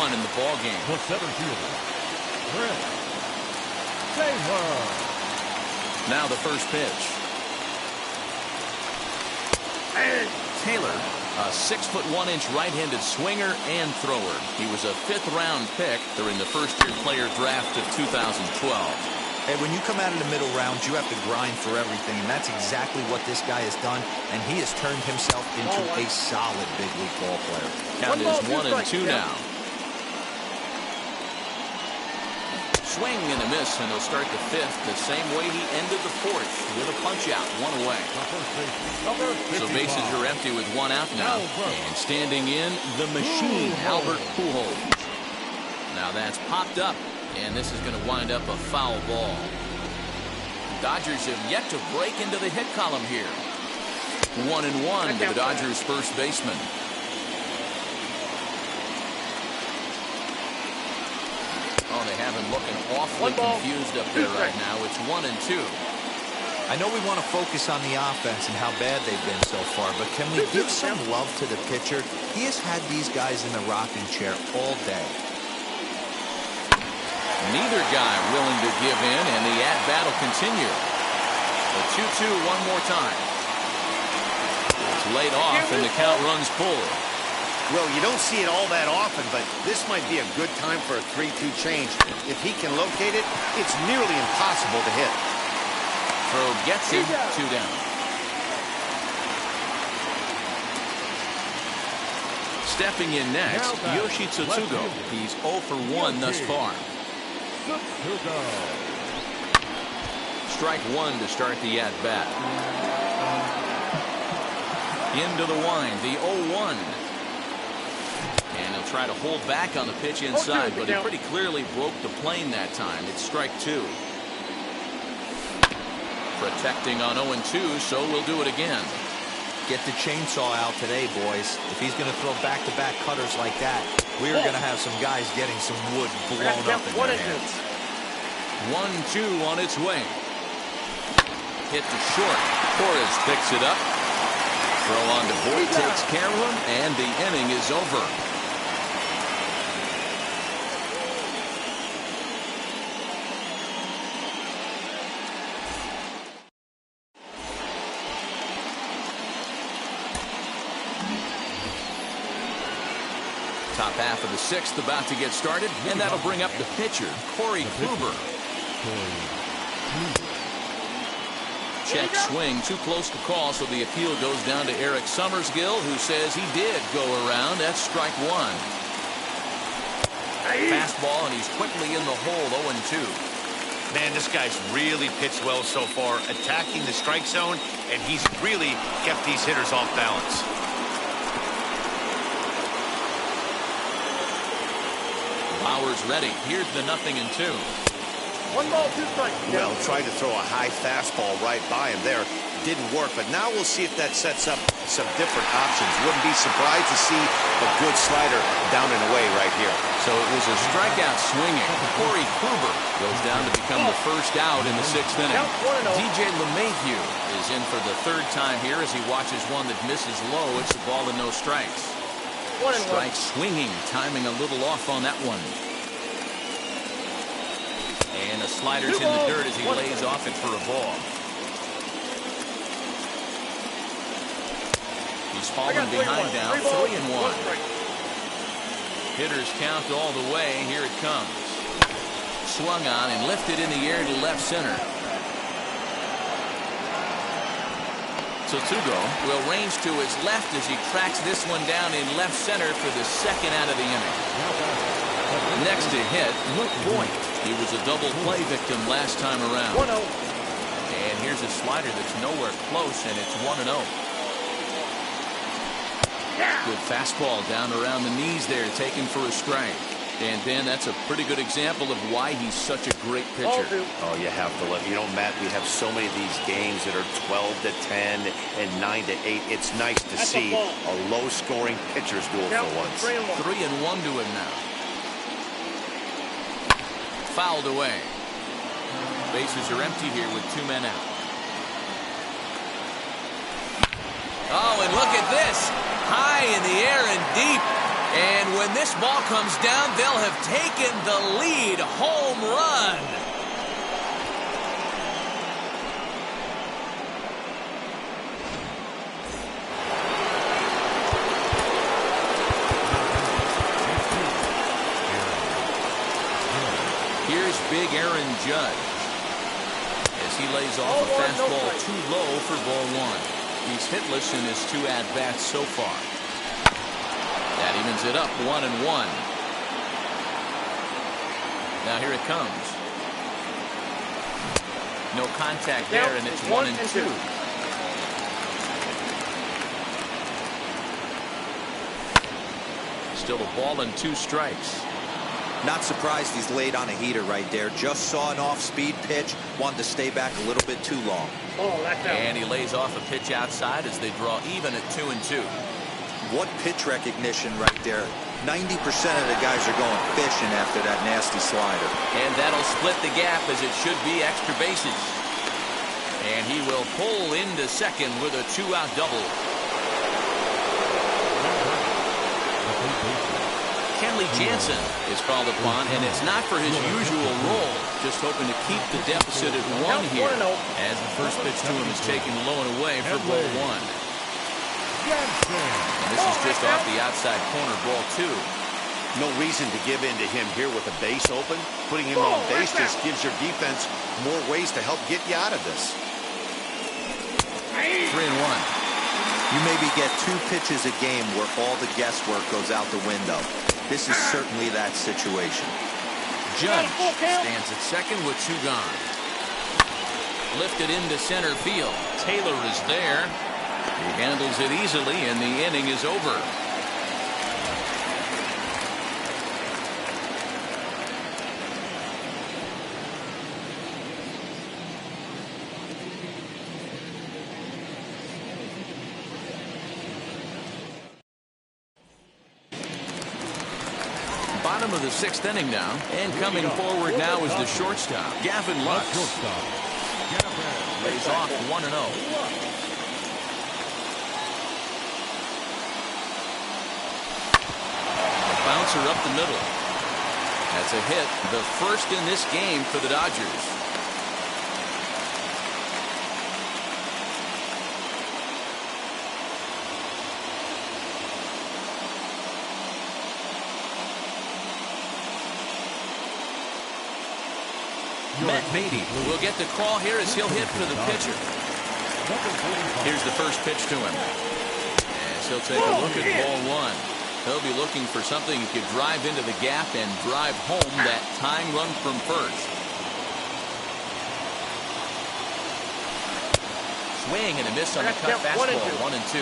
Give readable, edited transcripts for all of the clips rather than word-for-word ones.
run in the ball game. The center fielder, Chris Taylor. Now the first pitch. Taylor, a 6'1" right-handed swinger and thrower. He was a 5th-round pick during the first-year player draft of 2012. Hey, when you come out of the middle rounds, you have to grind for everything, and that's exactly what this guy has done, and he has turned himself into a solid big league ball player. Count is 1-2 now. Swing and a miss, and he'll start the 5th the same way he ended the 4th with a punch-out, 1 away. So bases are empty with 1 out now, and standing in the machine, Albert Pujols. Now that's popped up. And this is going to wind up a foul ball. Dodgers have yet to break into the hit column here. 1-1 to the Dodgers' first baseman. Oh, they have him looking awfully confused up there right now. It's 1-2. I know we want to focus on the offense and how bad they've been so far, but can we give some love to the pitcher? He has had these guys in the rocking chair all day. Neither guy willing to give in, and the at-bat will continue. The 2-2 one more time. It's laid off, and the count runs full. Well, you don't see it all that often, but this might be a good time for a 3-2 change. If he can locate it, it's nearly impossible to hit. Throw gets him, 2 down. Stepping in next, Yoshi Tsutsugo. He's 0 for 1 thus far. Strike 1 to start the at-bat. Into the wind, the 0-1. And he'll try to hold back on the pitch inside, but he pretty clearly broke the plane that time. It's strike 2. Protecting on 0-2, so we'll do it again. Get the chainsaw out today, boys. If he's going to throw back-to-back cutters like that, we're going to have some guys getting some wood blown up in their hands. 1-2 on its way. Hit to short. Torres picks it up. Throw on to Boyd, takes care of him, and the inning is over. Top half of the 6th about to get started, and that'll bring up the pitcher, Corey Kluber. Check swing, too close to call, so the appeal goes down to Eric Summersgill, who says he did go around. That's strike 1. Fastball, and he's quickly in the hole, 0-2. Man, this guy's really pitched well so far, attacking the strike zone, and he's really kept these hitters off balance. Bauer's ready. Here's the 0-2. 1 ball, 2 strikes. Well, tried to throw a high fastball right by him there. Didn't work, but now we'll see if that sets up some different options. Wouldn't be surprised to see a good slider down and away right here. So it was a strikeout swinging. Corey Kluber goes down to become the first out in the 6th inning. DJ LeMahieu is in for the 3rd time here as he watches one that misses low. It's a ball and no strikes. Strike swinging, timing a little off on that one. And the slider's in the dirt as he lays off it for a ball. He's fallen behind now, 3-1. Hitters count all the way. Here it comes. Swung on and lifted in the air to left center. Tsutsugo will range to his left as he tracks this one down in left center for the 2nd out of the inning. Next to hit, Luke Boyd. He was a double play victim last time around. 1-0. And here's a slider that's nowhere close, and it's 1-0. Good fastball down around the knees there, taken for a strike. And Ben, that's a pretty good example of why he's such a great pitcher. Oh, you have to let, Matt, we have so many of these games that are 12-10 and 9-8. It's nice to see a low-scoring pitcher's duel for once. 3-1 to him now. Fouled away. Bases are empty here with 2 men out. Oh, and look at this. High in the air and deep. And when this ball comes down, they'll have taken the lead. Home run. Here's big Aaron Judge as he lays off a fastball too low for ball one. He's hitless in his 2 at-bats so far. That evens it up 1-1. Now here it comes. No contact there, and it's 1-2. Still a ball and 2 strikes. Not surprised he's laid on a heater right there. Just saw an off-speed pitch. Wanted to stay back a little bit too long. And he lays off a pitch outside as they draw even at 2-2. What pitch recognition right there. 90% of the guys are going fishing after that nasty slider. And that'll split the gap as it should be extra bases. And he will pull into second with a 2-out double. Kenley Jansen is called upon, and it's not for his usual role. Just hoping to keep the deficit at 1 here as the first pitch to him is taken low and away for ball 1. And this is just off the outside corner, ball 2. No reason to give in to him here with the base open. Putting him on base just gives your defense more ways to help get you out of this. 3-1. You maybe get 2 pitches a game where all the guesswork goes out the window. This is certainly that situation. Judge stands at second with 2 gone. Lifted into center field. Taylor is there. He handles it easily, and the inning is over. Bottom of the 6th inning now, and coming forward now is the shortstop, Gavin Lux. Lays off 1-0. Bouncer up the middle. That's a hit, the first in this game for the Dodgers. Matt Beatty will get the call here as he'll hit for the pitcher. Here's the first pitch to him. As he'll take a look at ball 1. He'll be looking for something he could drive into the gap and drive home that tying run from first. Swing and a miss on the cut fastball. 1-2.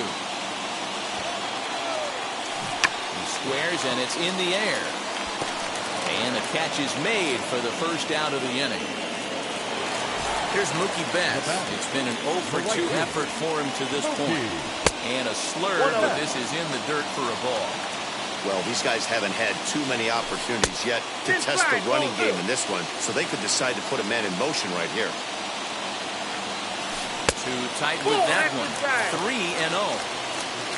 He squares and it's in the air. And the catch is made for the first out of the inning. Here's Mookie Betts. It's been an 0 for 2 effort for him to this point. And a slur, but this is in the dirt for a ball. Well, these guys haven't had too many opportunities yet to test the running game in this one, so they could decide to put a man in motion right here. Too tight with that one. 3-0.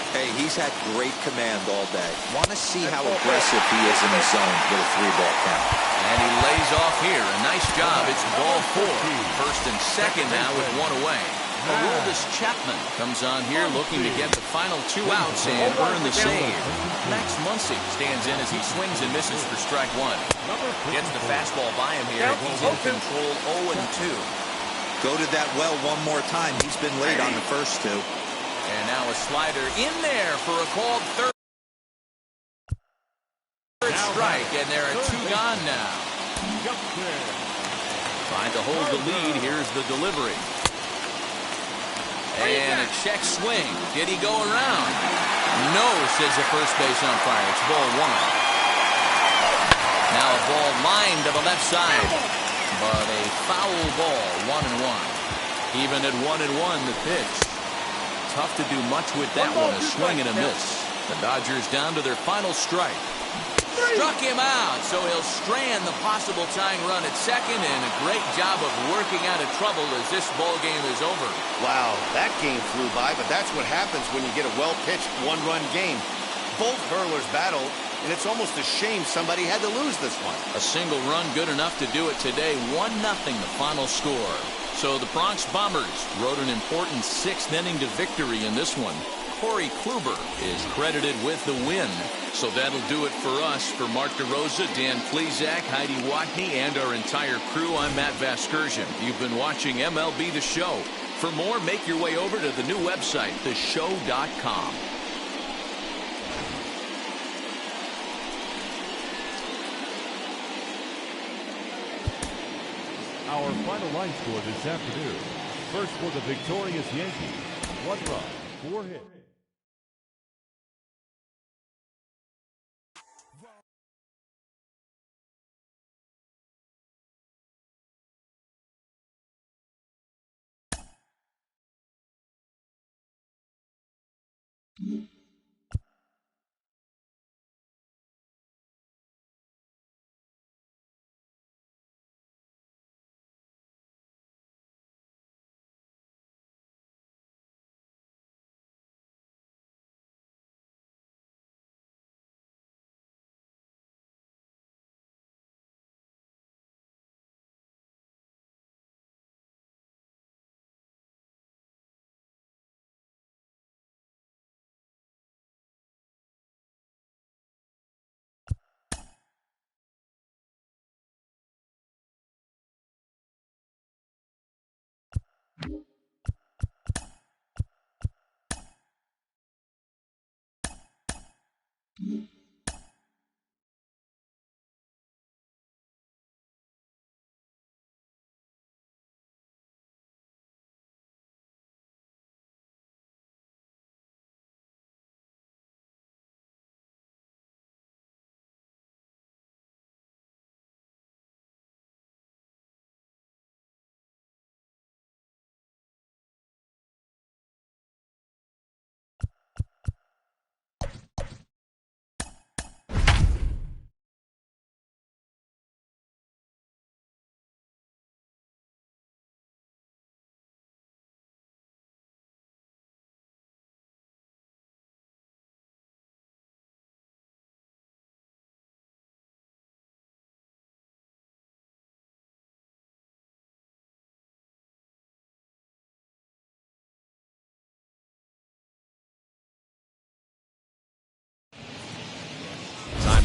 Hey, he's had great command all day. Want to see how aggressive he is in the zone with a 3-ball count. And he lays off here. A nice job. It's ball 4. First and second now with 1 away. Aroldis Chapman comes on here looking to get the final 2 outs and earn the save. Max Muncy stands in as he swings and misses for strike 1. Gets the fastball by him here. He's in control 0-2. Go to that well one more time. He's been late on the first 2. And now a slider in there for a called third strike, and there are 2 gone now. Trying to hold the lead. Here's the delivery. And a check swing. Did he go around? No, says the first base umpire. It's ball 1. Now a ball lined to the left side. But a foul ball, 1-1. Even at 1-1, the pitch. Tough to do much with that one, a swing and a miss. The Dodgers down to their final strike. Struck him out, so he'll strand the possible tying run at second, and a great job of working out of trouble as this ball game is over. Wow, that game flew by, but that's what happens when you get a well-pitched 1-run game. Both hurlers battled, and it's almost a shame somebody had to lose this one. A single run good enough to do it today. 1-0 the final score. So the Bronx Bombers rode an important 6th inning to victory in this one. Corey Kluber is credited with the win. So that'll do it for us. For Mark DeRosa, Dan Plezak, Heidi Watney, and our entire crew, I'm Matt Vasgersian. You've been watching MLB The Show. For more, make your way over to the new website, theshow.com. Our final line score this afternoon. First for the victorious Yankees. 1 run, 4 hits.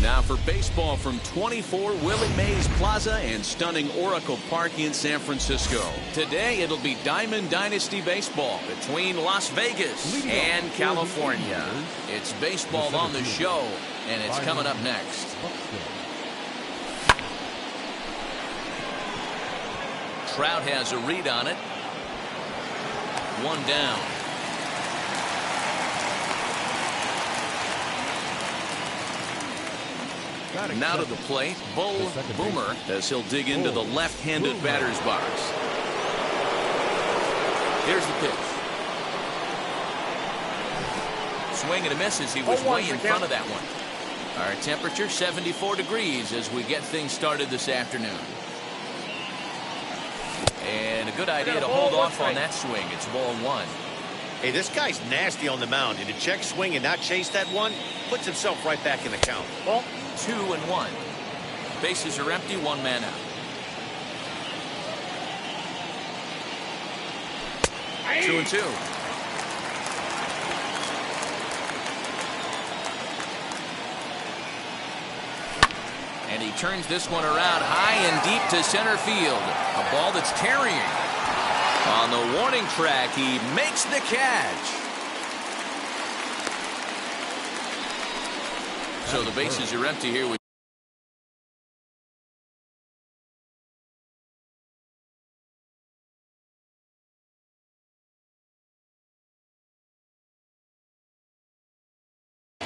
Now for baseball from 24 Willie Mays Plaza and stunning Oracle Park in San Francisco. Today it'll be Diamond Dynasty baseball between Las Vegas and California. It's baseball on the show, and it's coming up next. Trout has a read on it. 1 down. Now to the plate, Bull Boomer, as he'll dig into the left-handed batter's box. Here's the pitch. Swing and a miss as he was way in front of that one. Our temperature 74 degrees as we get things started this afternoon. And a good idea to hold off on that swing. It's ball 1. Hey, this guy's nasty on the mound, and to check swing and not chase that one puts himself right back in the count. Ball 2-1. Bases are empty, 1 man out. Hey. 2-2. And he turns this one around high and deep to center field. A ball that's carrying. On the warning track, he makes the catch. So the bases are empty here with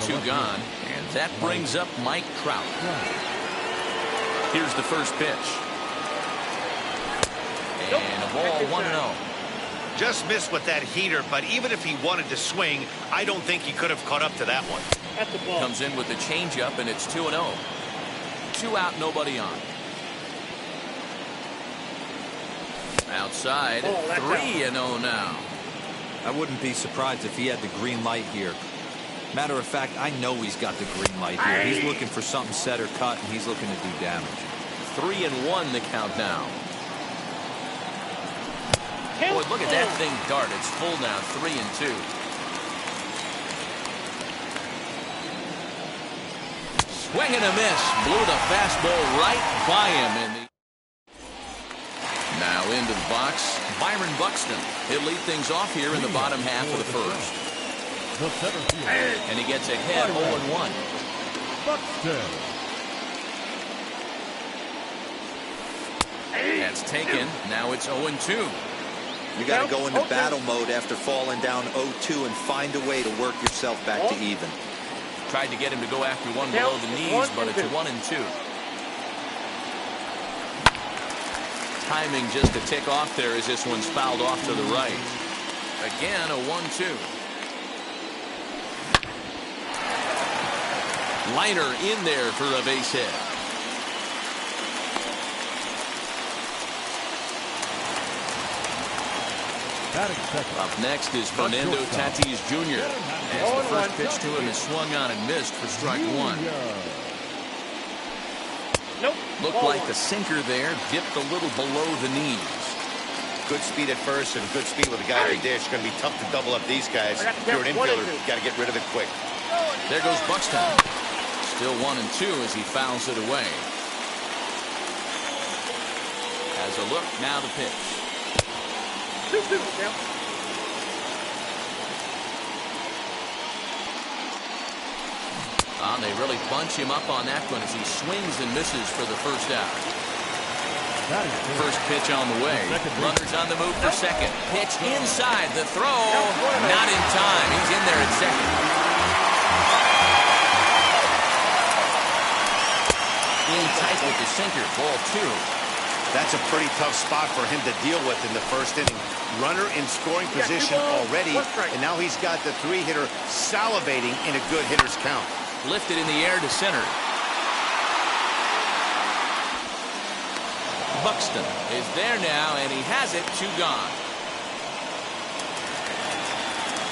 two gone, and that brings up Mike Trout. Here's the first pitch. And a ball 1-0. Just missed with that heater, but even if he wanted to swing, I don't think he could have caught up to that one. At the ball. Comes in with the changeup, and it's 2-0. 2 out, nobody on. Outside, 3-0 now. I wouldn't be surprised if he had the green light here. Matter of fact, I know he's got the green light here. He's looking for something set or cut, and he's looking to do damage. 3-1 the count now. Boy, look at that thing dart. It's full now, 3-2. Swing and a miss. Blew the fastball right by him. Now into the box, Byron Buxton. He'll lead things off here in the bottom half of the first. And he gets ahead 0-1. Buxton. That's taken. Now it's 0-2. You got to go into battle mode after falling down 0-2 and find a way to work yourself back to even. Tried to get him to go after one below the knees, but it's 1-2. Timing just a tick off there as this one's fouled off to the right. Again, a 1-2. Liner in there for a base hit. Up next is Fernando Tatis Jr. As the first pitch to him is swung on and missed for strike one. Looked like the sinker there dipped a little below the knees. Good speed at first and good speed with the guy in the dish. Going to be tough to double up these guys. If you're an infielder, you've got to get rid of it quick. There goes Buxton. Still 1-2 as he fouls it away. Has a look, now the pitch. They really bunch him up on that one as he swings and misses for the first out. First pitch on the way. Runners on the move for second. Pitch inside. The throw. Not in time. He's in there at second. In tight with the sinker. Ball 2. That's a pretty tough spot for him to deal with in the first inning. Runner in scoring position already, and now he's got the three-hitter salivating in a good hitter's count. Lifted in the air to center. Buxton is there now, and he has it. 2 gone.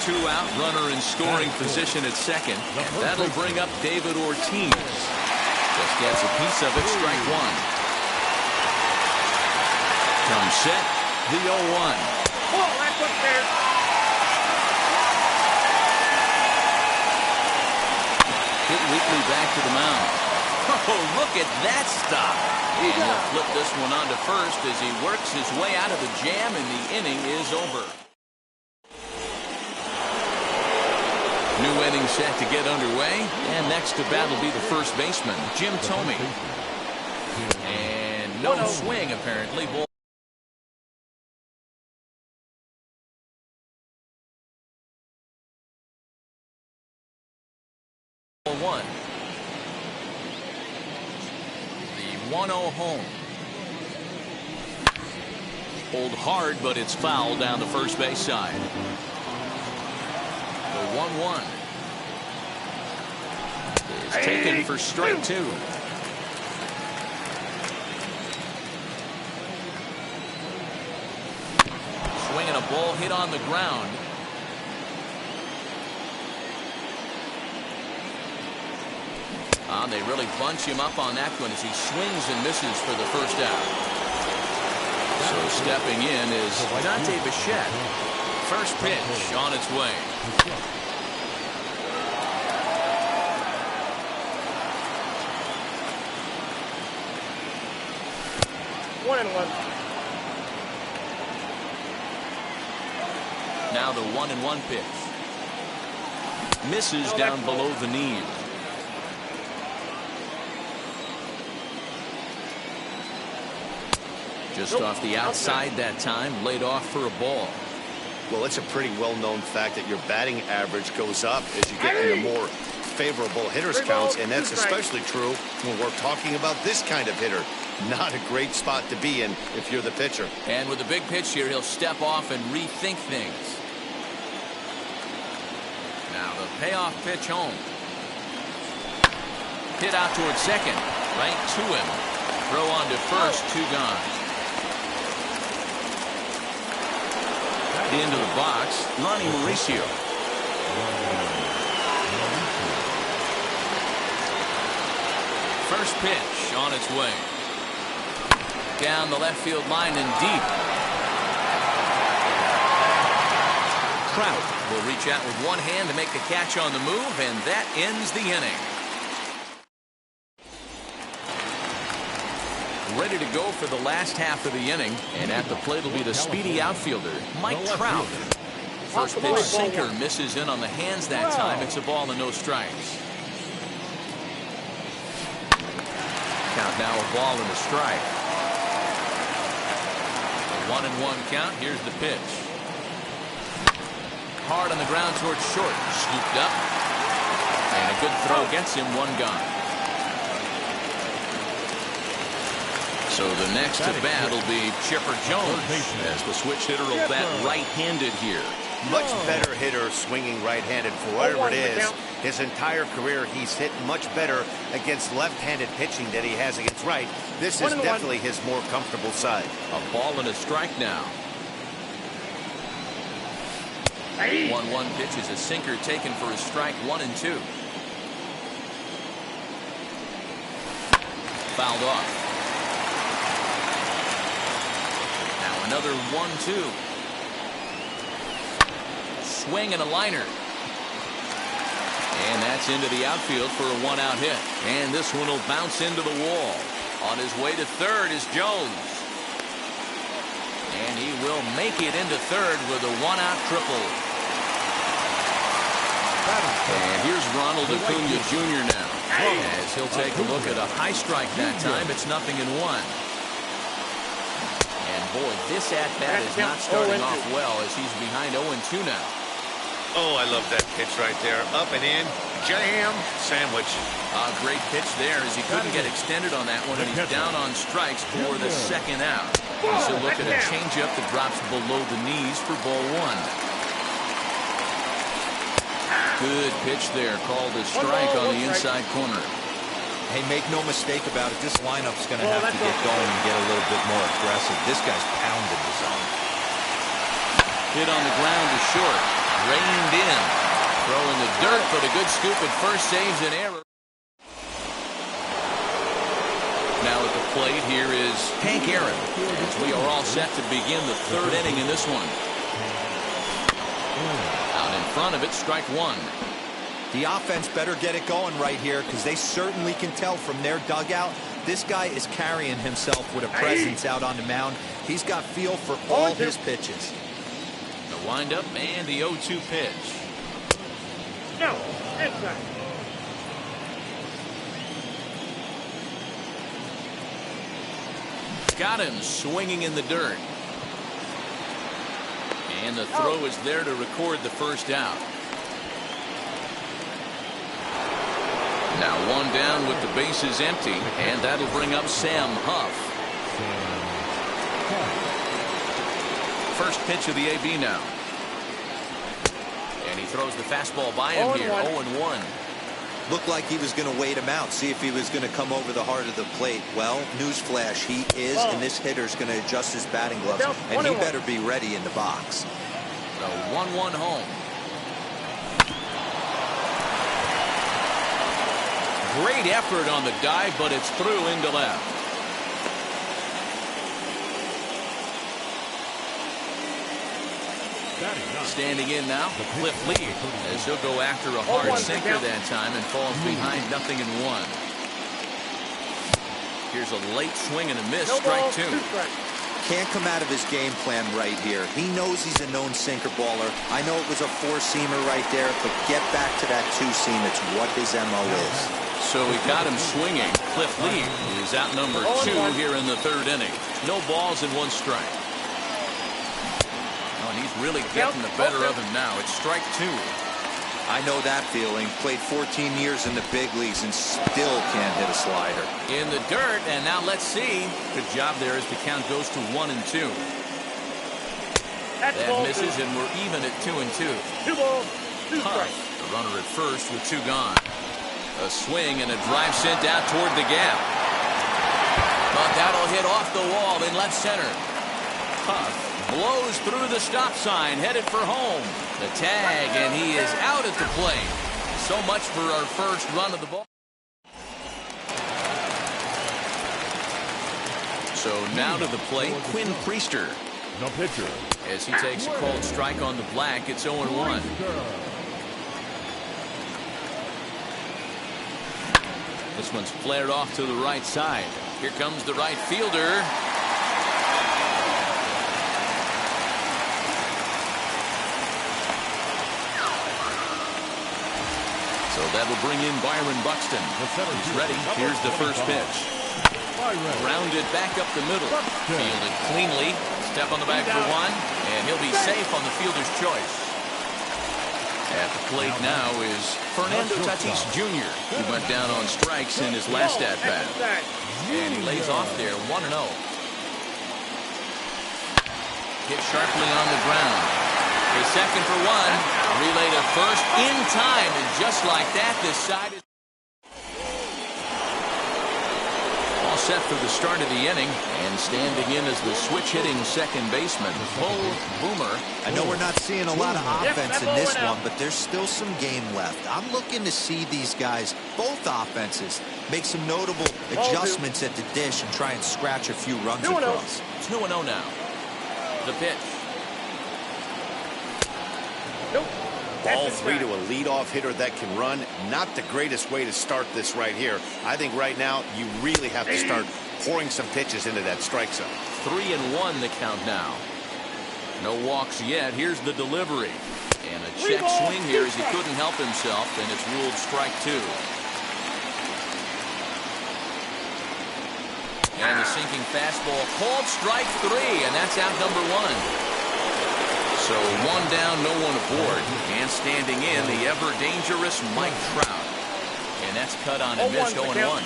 2 out, runner in scoring position at second. And that'll bring up David Ortiz. Just gets a piece of it, strike one. Comes set, the 0-1. Hit weakly back to the mound. Oh, look at that stop. And he'll flip this one on to first as he works his way out of the jam, and the inning is over. New inning set to get underway, and next to bat will be the first baseman, Jim Thome. And no swing, apparently. Ball. One. The 1-0 home. Hold hard, but it's foul down the first base side. The 1-1 is taken for strike 2. Swinging a ball hit on the ground. They really bunch him up on that one as he swings and misses for the first out. So stepping in is Dante Bichette. First pitch on its way. Now the 1-1 pitch. Misses down below the knees. Just off the outside that time, laid off for a ball. Well, it's a pretty well-known fact that your batting average goes up as you get into more favorable hitters counts, and that's especially true when we're talking about this kind of hitter. Not a great spot to be in if you're the pitcher. And with a big pitch here, he'll step off and rethink things. Now the payoff pitch home. Hit out towards second. Right to him. Throw on to first. 2 gone. Into the box, Ronnie Mauricio. First pitch on its way. Down the left field line and deep. Trout will reach out with one hand to make the catch on the move, and that ends the inning. Ready to go for the last half of the inning, and at the plate will be the speedy outfielder, Mike Trout. First pitch sinker misses in on the hands that time. It's a ball and no strikes. Count now a ball and a strike. A 1-1 count. Here's the pitch. Hard on the ground towards short. Scooped up. And a good throw gets him, one gone. So the next to bat will be Chipper Jones, as the switch hitter will bat right-handed here. Much better hitter swinging right-handed for whatever it is. His entire career he's hit much better against left-handed pitching than he has against right. This is definitely his more comfortable side. A ball and a strike now. 1-1 pitch is a sinker taken for a strike, 1-2. Fouled off. Now another 1-2. Swing and a liner. And that's into the outfield for a one-out hit. And this one will bounce into the wall. On his way to third is Jones. And he will make it into third with a one-out triple. And here's Ronald Acuna Jr. now, as he'll take a look at a high strike that time. It's 0-1. And boy, this at-bat is not starting off well, as he's behind 0-2 now. Oh, I love that pitch right there. Up and in, jam, sandwich. A great pitch there, as he couldn't get extended on that one, and he's down on strikes for the second out. He's a look at a changeup that drops below the knees for ball one. Good pitch there, called a strike on the inside corner. Hey, make no mistake about it, this lineup's going to have to get going and get a little bit more aggressive. This guy's pounding the zone. Hit on the ground to short. Reined in. Throw in the dirt, but a good scoop at first saves an error. Now at the plate, here is Hank Aaron. As we are all set to begin the third inning in this one. Out in front of it, strike one. The offense better get it going right here, because they certainly can tell from their dugout this guy is carrying himself with a presence out on the mound. He's got feel for all his pitches. The windup and the 0-2 pitch. No, inside. Got him swinging in the dirt. And the throw is there to record the first out. Now one down with the bases empty, and that'll bring up Sam Huff. First pitch of the AB now. And he throws the fastball by him here, 0-1. Looked like he was going to wait him out, see if he was going to come over the heart of the plate. Well, newsflash, he is, and this hitter's going to adjust his batting gloves, and he better be ready in the box. The 1-1 home. Great effort on the dive, but it's through into left. Standing in now, Cliff Lee, as he'll go after a hard sinker that time and falls behind 0-1. Here's a late swing and a miss, strike two. Can't come out of his game plan right here. He knows he's a known sinker baller. I know it was a four-seamer right there, but get back to that two-seam. It's what his MO is. So he got him swinging. Cliff Lee is out number 2 here in the third inning. No balls and 1 strike. Oh, and he's really getting the better of him now. It's strike 2. I know that feeling. Played 14 years in the big leagues and still can't hit a slider. In the dirt, and now let's see. Good job there as the count goes to 1-2. That misses, and we're even at 2-2. 2 balls, 2 strikes. The runner at first with 2 gone. A swing and a drive sent out toward the gap. But that'll hit off the wall in left center. Huff blows through the stop sign, headed for home. The tag, and he is out at the plate. So much for our first run of the ball. So now to the plate, Quinn Priester. The pitcher. As he takes a called strike on the black, it's 0-1. This one's flared off to the right side. Here comes the right fielder. So that'll bring in Byron Buxton. He's ready. Here's the first pitch. Grounded back up the middle. Fielded cleanly. Step on the bag for one. And he'll be safe on the fielder's choice. At the plate now is Fernando Tatis Jr., who went down on strikes in his last at-bat. And he lays off there 1-0. Hit sharply on the ground. A second for one. Relay to first in time. And just like that, this side is all set for the start of the inning. And standing in as the switch-hitting second baseman, Bo Boomer. I know we're not seeing a lot of offense in this one, but there's still some game left. I'm looking to see these guys, both offenses, make some notable adjustments at the dish and try and scratch a few runs across. 2-0 now. The pitch. Ball 3 to a leadoff hitter that can run. Not the greatest way to start this right here. I think right now you really have to start pouring some pitches into that strike zone. 3-1 the count now. No walks yet. Here's the delivery. And a check swing here as he couldn't help himself, and it's ruled strike 2. And the sinking fastball called strike 3, and that's out number 1. So one down, no one aboard. And standing in, the ever-dangerous Mike Trout. And that's cut on and missed 0-1.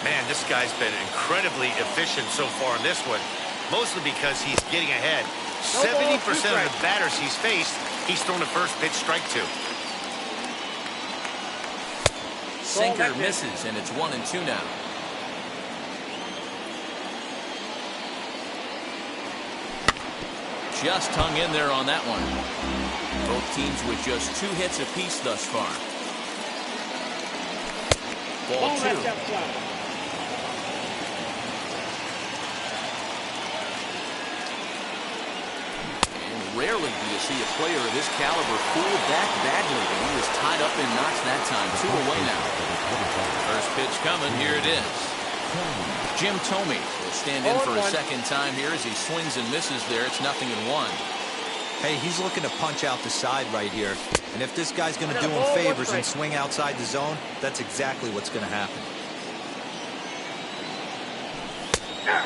Man, this guy's been incredibly efficient so far in this one, mostly because he's getting ahead. 70% of the batters he's faced, he's thrown the first pitch, strike 2. Sinker misses, and it's 1-2 now. Just hung in there on that one. Both teams with just 2 hits apiece thus far. Ball 2. And rarely do you see a player of this caliber fooled that badly. He was tied up in knots that time. 2 away now. First pitch coming. Here it is. Jim Thome will stand in for a second time here as he swings and misses there. It's 0-1. Hey, he's looking to punch out the side right here. And if this guy's going to do him favors and swing outside the zone, that's exactly what's going to happen.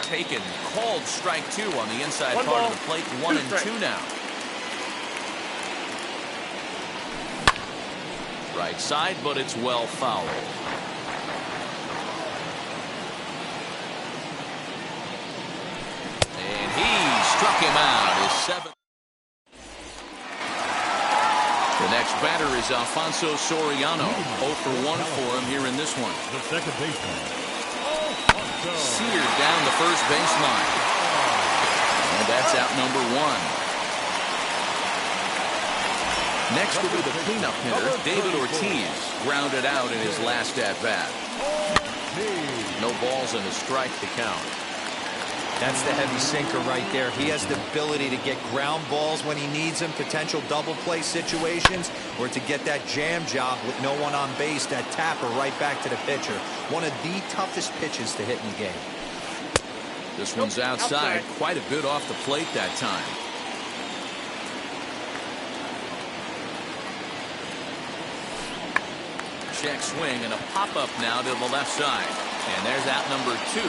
Taken, called strike 2 on the inside part of the plate. 1-2 now. Right side, but it's well fouled. And he struck him out. His 7th. The next batter is Alfonso Soriano. 0 for 1 for him here in this one. The second baseman. Seared down the first baseline. And that's out number 1. Next will be the cleanup hitter, David Ortiz. Grounded out in his last at-bat. No balls and a strike to count. That's the heavy sinker right there. He has the ability to get ground balls when he needs them, potential double play situations, or to get that jam job with no one on base, that tapper right back to the pitcher. One of the toughest pitches to hit in the game. This one's outside, quite a bit off the plate that time. Check swing and a pop-up now to the left side. And there's out number 2.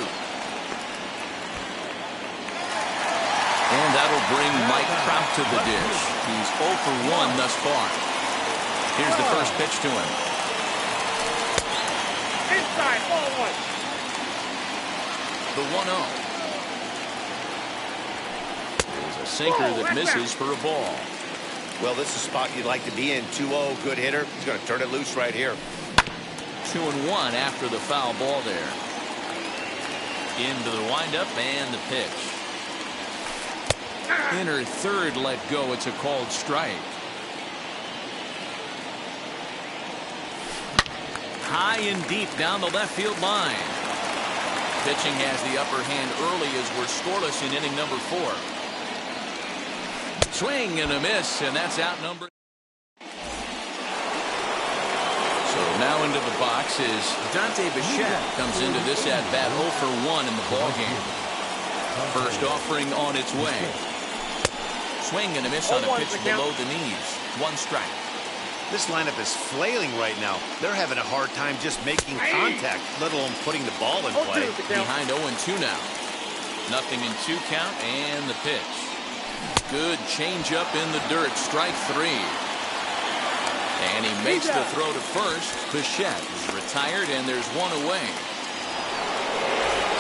And that'll bring Mike Trout to the dish. He's 0 for 1 thus far. Here's the first pitch to him. Inside, ball 1. The 1-0. There's a sinker that misses for a ball. Well, this is a spot you'd like to be in. 2-0, good hitter. He's going to turn it loose right here. 2-1 after the foul ball there. Into the windup and the pitch. Inner third let go. It's a called strike. High and deep down the left field line. pitching has the upper hand early as we're scoreless in inning number 4. Swing and a miss, and that's out number. So now into the box is Dante Bichette. Comes into this at bat 0 for 1 in the ballgame. First offering on its way. Swing and a miss on a pitch below the knees. 1 strike. This lineup is flailing right now. They're having a hard time just making contact, let alone putting the ball in play. Behind 0-2 now. Nothing in 2 count, and the pitch. Good changeup in the dirt. Strike 3. And he makes the throw to first. Bichette is retired, and there's 1 away.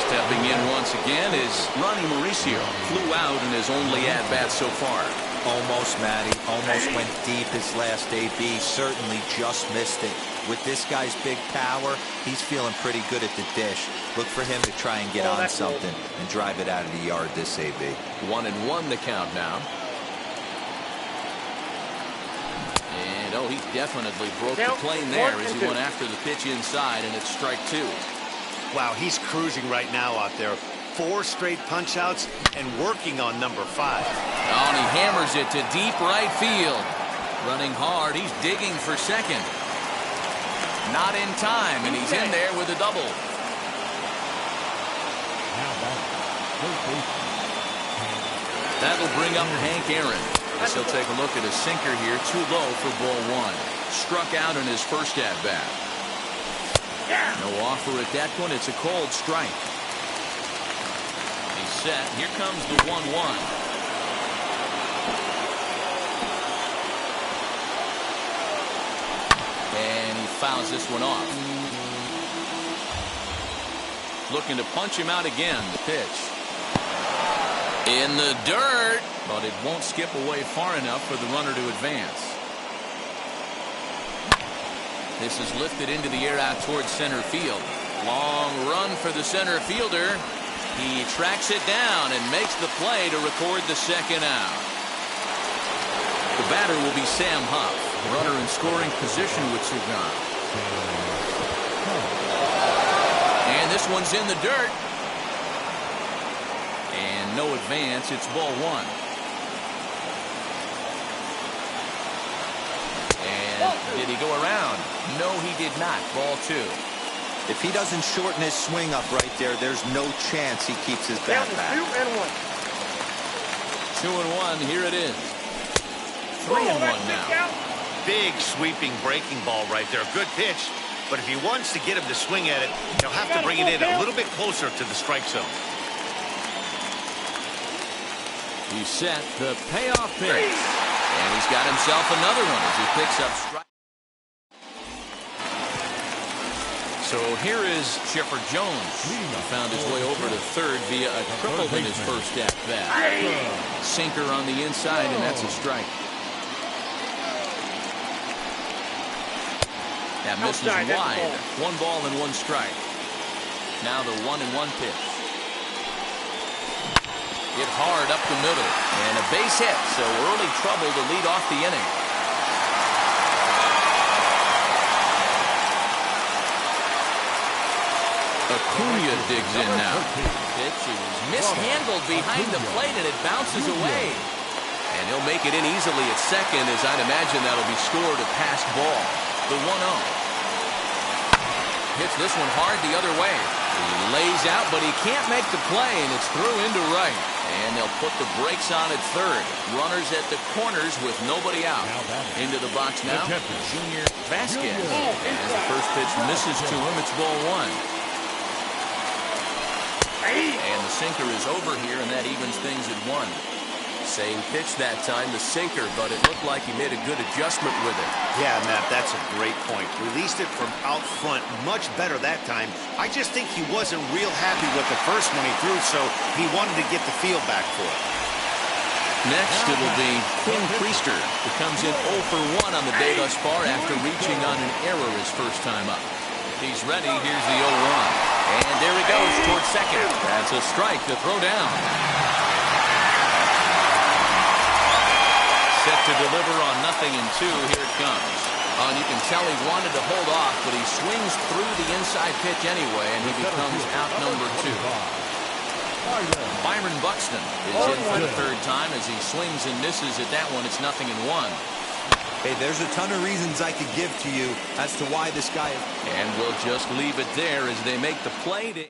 Stepping in once again is Ronnie Mauricio. Flew out in his only at-bat so far. Almost, Matty. Almost went deep his last AB. Certainly just missed it. With this guy's big power, he's feeling pretty good at the dish. Look for him to try and get on something and drive it out of the yard this AB. 1-1 the count now. And oh, he definitely broke the plane there as he went after the pitch inside, and it's strike 2. Wow, he's cruising right now out there. 4 straight punch-outs and working on number 5. Oh, and he hammers it to deep right field. Running hard, he's digging for second. Not in time, and he's in there with a double. That'll bring up Hank Aaron, as he'll take a look at a sinker here. Too low for ball 1. Struck out in his first at-bat. No offer at that point. It's a cold strike. He's set. Here comes the 1-1. And he fouls this one off. Looking to punch him out again. The pitch. In the dirt. But it won't skip away far enough for the runner to advance. This is lifted into the air out towards center field. Long run for the center fielder. He tracks it down and makes the play to record the second out. The batter will be Sam Huff. Runner in scoring position with Sugan. And this one's in the dirt. And no advance. It's ball 1. And did he go around? No, he did not. Ball 2. If he doesn't shorten his swing up right there, there's no chance he keeps his bat back. 2-1. Here it is. 3-1 now. Big sweeping breaking ball right there. Good pitch. But if he wants to get him to swing at it, he'll have to bring it in a little bit closer to the strike zone. He set the payoff pitch. And he's got himself another one as he picks up strike. So here is Shepard Jones. He found his way over to third via a triple in his first at-bat. Sinker on the inside, and that's a strike. That misses wide. 1 ball and 1 strike. Now the 1-1 pitch. Hit hard up the middle. And a base hit, so early trouble to lead off the inning. Acuna digs in now. Pitch is mishandled behind the plate, and it bounces away. And he'll make it in easily at second, as I'd imagine that'll be scored a passed ball. The 1-0. Hits this one hard the other way. He lays out, but he can't make the play, and it's through into right. And they'll put the brakes on at third. Runners at the corners with nobody out. Into the box now, Junior Vasquez. As the first pitch misses to him, it's ball 1. And the sinker is over here, and that evens things at 1. Same pitch that time, the sinker, but it looked like he made a good adjustment with it. Yeah, Matt, that's a great point. Released it from out front much better that time. I just think he wasn't real happy with the first one he threw, so he wanted to get the feel back for it. Next, it'll be Quinn Priester, who comes in 0 for 1 on the day thus far after reaching on an error his first time up. He's ready. Here's the 0-1. And there he goes towards second. That's a strike to throw down. Set to deliver on 0-2. Here it comes. Oh, and you can tell he wanted to hold off, but he swings through the inside pitch anyway, and he becomes out number 2. Byron Buxton is in for the 3rd time as he swings and misses at that one. It's 0-1. Hey, there's a ton of reasons I could give to you as to why this guy is. And we'll just leave it there as they make the play.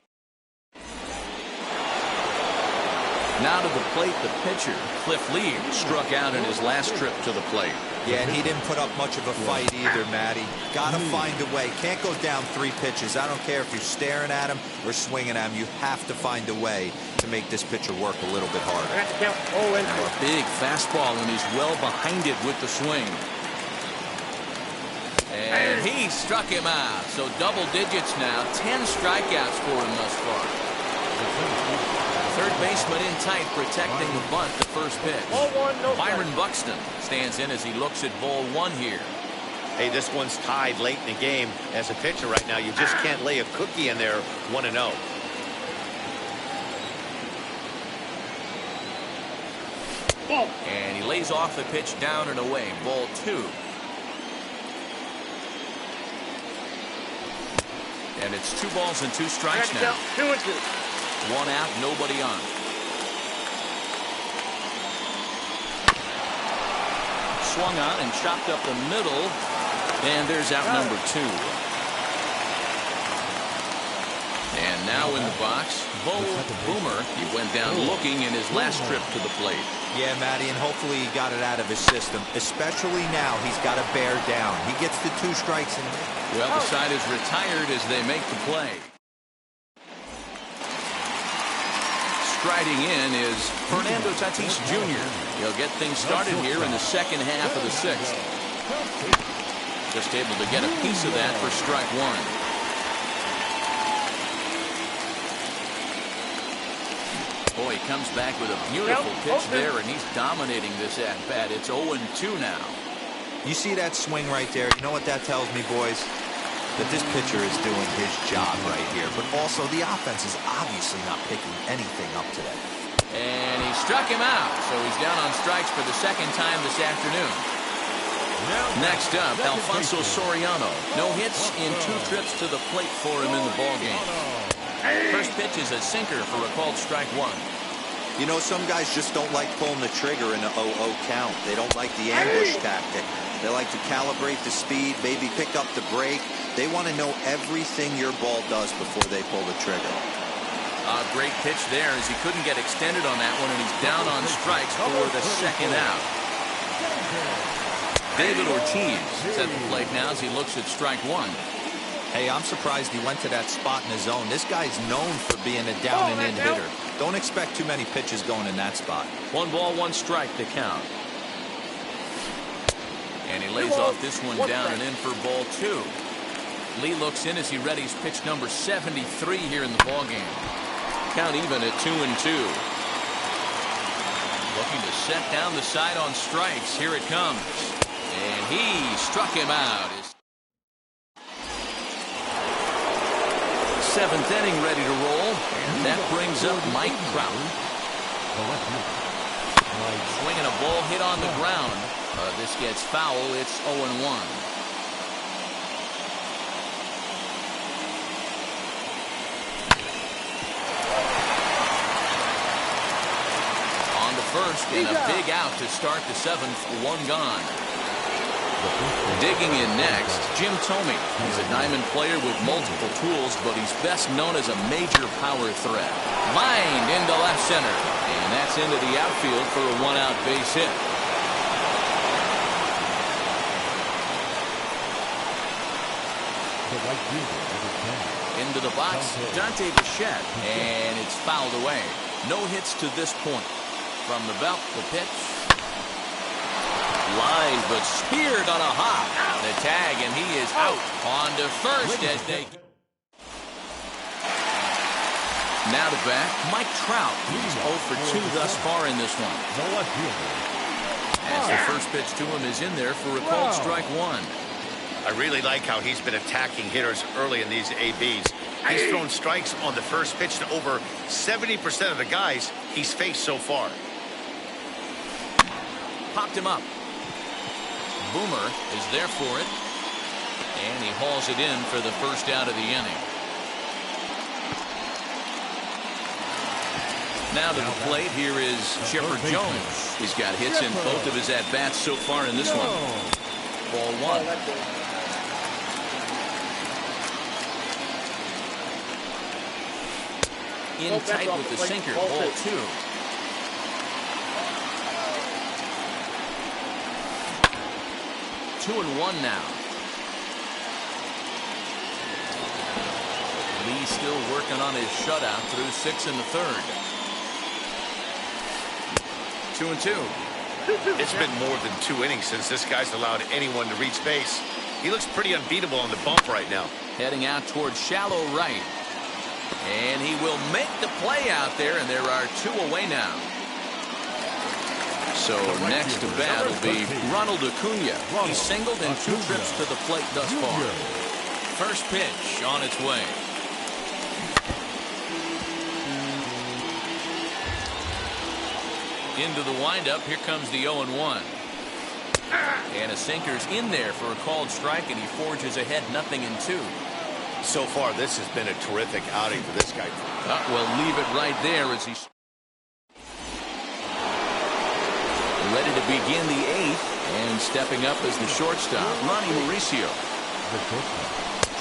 Now to the plate, the pitcher, Cliff Lee, struck out in his last trip to the plate. Yeah, and he didn't put up much of a fight either, Matty. Got to find a way. Can't go down 3 pitches. I don't care if you're staring at him or swinging at him. You have to find a way to make this pitcher work a little bit harder. Now a big fastball, and he's well behind it with the swing. And he struck him out. So double digits now. 10 strikeouts for him thus far. Third baseman in tight, protecting the bunt, the first pitch. Byron Buxton stands in as he looks at ball 1 here. Hey, this one's tied late in the game. As a pitcher right now, you just can't lay a cookie in there 1-0. And he lays off the pitch down and away. Ball 2. And it's 2 balls and 2 strikes now. 2-2. 1 out, nobody on. Swung on and chopped up the middle. And there's out number 2. And now in the box, Boomer. He went down looking in his last trip to the plate. Yeah, Matty, and hopefully he got it out of his system. Especially now, he's got to bear down. He gets the 2 strikes. Well, the side is retired as they make the play. Striding in is Fernando Tatis Jr. He'll get things started here in the second half of the 6th. Just able to get a piece of that for strike 1. Boy, he comes back with a beautiful pitch there, and he's dominating this at-bat. It's 0-2 now. You see that swing right there? You know what that tells me, boys? That this pitcher is doing his job right here. But also, the offense is obviously not picking anything up today. And he struck him out, so he's down on strikes for the 2nd time this afternoon. Next up, Alfonso Soriano. No hits in 2 trips to the plate for him in the ballgame. First pitch is a sinker for a called strike 1. You know, some guys just don't like pulling the trigger in an 0-0 count. They don't like the ambush tactic. They like to calibrate the speed, maybe pick up the brake. They want to know everything your ball does before they pull the trigger. A great pitch there as he couldn't get extended on that one, and he's down on strikes for the 2nd out. David Ortiz is at the plate now as he looks at strike 1. Hey, I'm surprised he went to that spot in his zone. This guy's known for being a down-and-in hitter. Don't expect too many pitches going in that spot. 1 ball, 1 strike to count. And he lays off this one down and in for ball 2. Lee looks in as he readies pitch number 73 here in the ballgame. Count even at 2-2. Looking to set down the side on strikes. Here it comes. And he struck him out. 7th inning ready to roll. And that brings up Mike Trout. Swinging a ball hit on the ground. This gets foul. It's 0-1. On the first, and a big out to start the 7th. 1 gone. Digging in next, Jim Thome. He's a diamond player with multiple tools, but he's best known as a major power threat. Lined into left center, and that's into the outfield for a 1-out base hit. Into the box, Dante Bichette, and it's fouled away. No hits to this point. From the belt, the pitch. Live, but speared on a hop. The tag, and he is out on to first as they... Now to bat, Mike Trout. He's 0 for 2 thus far in this one. As the first pitch to him is in there for a called strike 1. I really like how he's been attacking hitters early in these ABs. He's thrown strikes on the first pitch to over 70% of the guys he's faced so far. Popped him up. Boomer is there for it. And he hauls it in for the first out of the inning. Now to the plate, here is Shepard Jones. He's got hits in both of his at-bats so far in this one. Ball one. In tight with the sinker. Ball two. Two and one now. Lee still working on his shutout through 6 in the third. 2 and 2. It's been more than 2 innings since this guy's allowed anyone to reach base. He looks pretty unbeatable on the bump right now. Heading out towards shallow right. And he will make the play out there, and there are 2 away now. So next to bat will be Ronald Acuna. He's singled in 2 trips to the plate thus far. First pitch on its way. Into the windup. Here comes the 0-1. And a sinker's in there for a called strike, and he forges ahead 0-2. So far, this has been a terrific outing for this guy. We'll leave it right there as he's ready to begin the 8th, and stepping up as the shortstop, Ronnie Mauricio.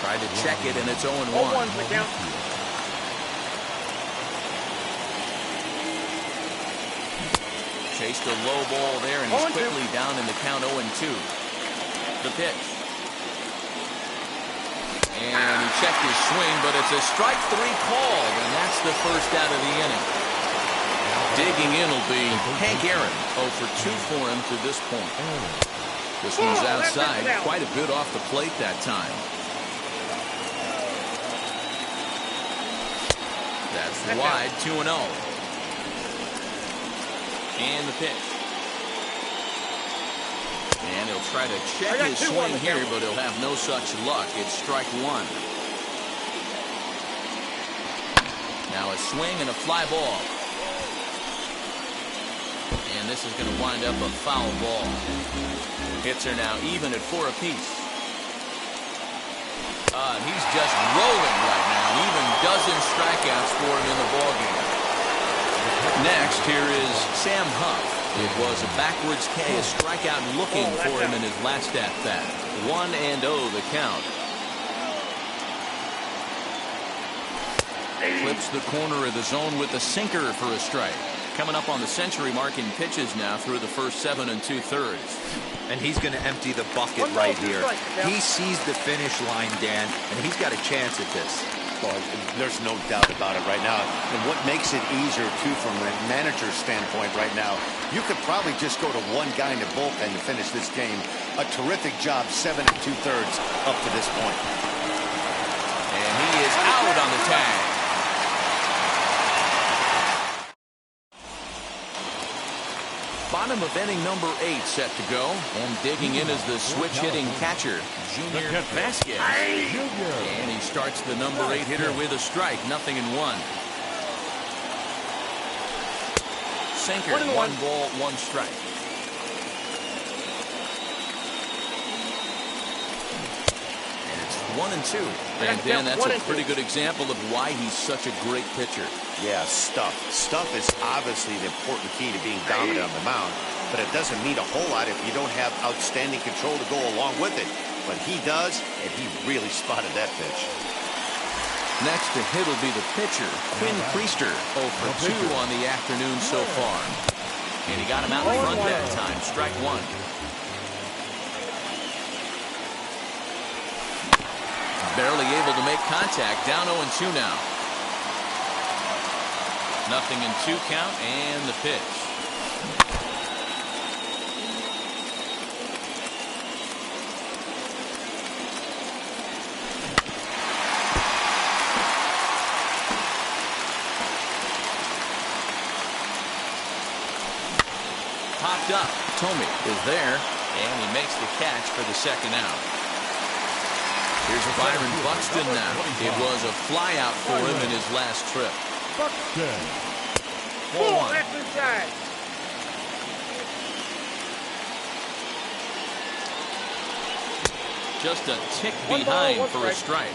Tried to check it, and it's 0-1. Chased a low ball there, and he's quickly down in the count 0-2. The pitch. And he checked his swing, but it's a strike 3 called, and that's the first out of the inning. Digging in will be Hank Aaron. 0 for 2 for him to this point. This one's outside, quite a bit off the plate that time. That's wide, 2-0. And the pitch. And he'll try to check his swing here, but he'll have no such luck. It's strike 1. Now a swing and a fly ball. And this is going to wind up a foul ball. Hits are now even at 4 apiece. He's just rolling right now. Even dozen strikeouts for him in the ballgame. Next, here is Sam Huff. It was a backwards K, a strikeout looking for him in his last at-bat. 1-0 the count. Clips the corner of the zone with the sinker for a strike. Coming up on the century mark in pitches now through the first 7 2/3. And he's going to empty the bucket right here. He sees the finish line, Dan, and he's got a chance at this. Well, there's no doubt about it right now. And what makes it easier, too, from the manager's standpoint right now, you could probably just go to one guy in the bullpen to finish this game. A terrific job, 7 2/3 up to this point. And he is out on the tag. Bottom of inning number 8 set to go. And digging in is the switch-hitting catcher, Junior Vasquez. And he starts the number 8 hitter with a strike, 0-1. Sinker, 1 ball, 1 strike. And it's 1-2. And then that's a pretty good example of why he's such a great pitcher. Yeah, stuff. Stuff is obviously the important key to being dominant on the mound, but it doesn't mean a whole lot if you don't have outstanding control to go along with it. But he does, and he really spotted that pitch. Next to hit will be the pitcher, Quinn Priester. 0 for 2 on the afternoon so far. And he got him out in front that time. Strike 1. Barely able to make contact. Down 0-2 now. 0-2 count, and the pitch. Popped up. Tomey is there, and he makes the catch for the second out. Here's Byron Buxton now. It was a fly out for him in his last trip. Buxton. 4-1. just a tick behind for a strike.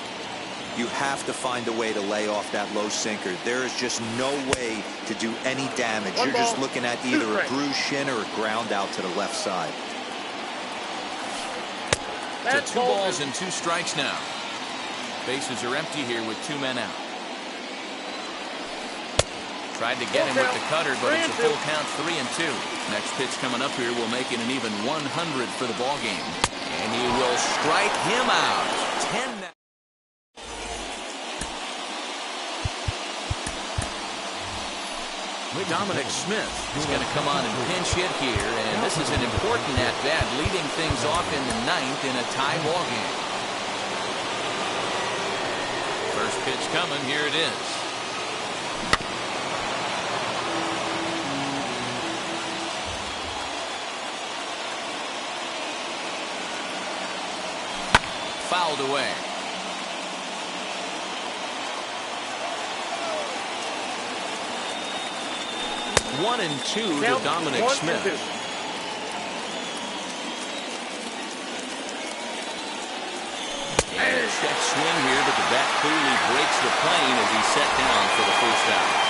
You have to find a way to lay off that low sinker. There is just no way to do any damage. You're just looking at either a bruised shin or a ground out to the left side. To 2 balls and 2 strikes now. Bases are empty here with 2 men out. Tried to get him with the cutter, but it's a full count, 3-2. Next pitch coming up here will make it an even 100 for the ball game. And he will strike him out. 10 now. Dominic Smith is going to come on and pinch hit here, and this is an important at-bat, leading things off in the 9th in a tie ball game. First pitch coming, here it is. Fouled away. 1-2 to Dominic Smith. And a check swing here, but the bat clearly breaks the plane as he's set down for the first out.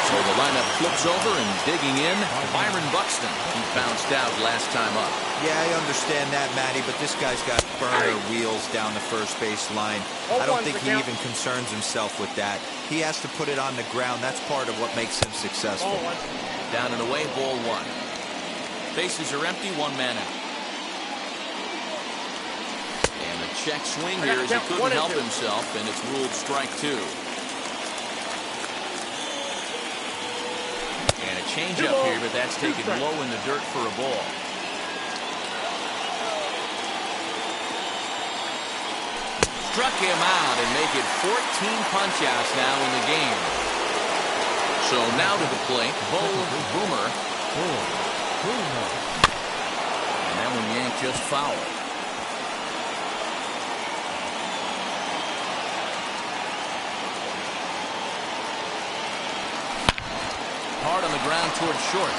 So the lineup flips over, and digging in, Byron Buxton. He bounced out last time up. Yeah, I understand that, Matty, but this guy's got burner wheels down the first base line. I don't think he even concerns himself with that. He has to put it on the ground. That's part of what makes him successful. Down and away, ball 1. Bases are empty, 1 man out. And a check swing here as he couldn't help himself, and it's ruled strike 2. And a changeup here, but that's taken low in the dirt for a ball. Struck him out and make it 14 punch-outs now in the game. So now to the plate, Boomer. And that one yanked just foul. Hard on the ground towards short.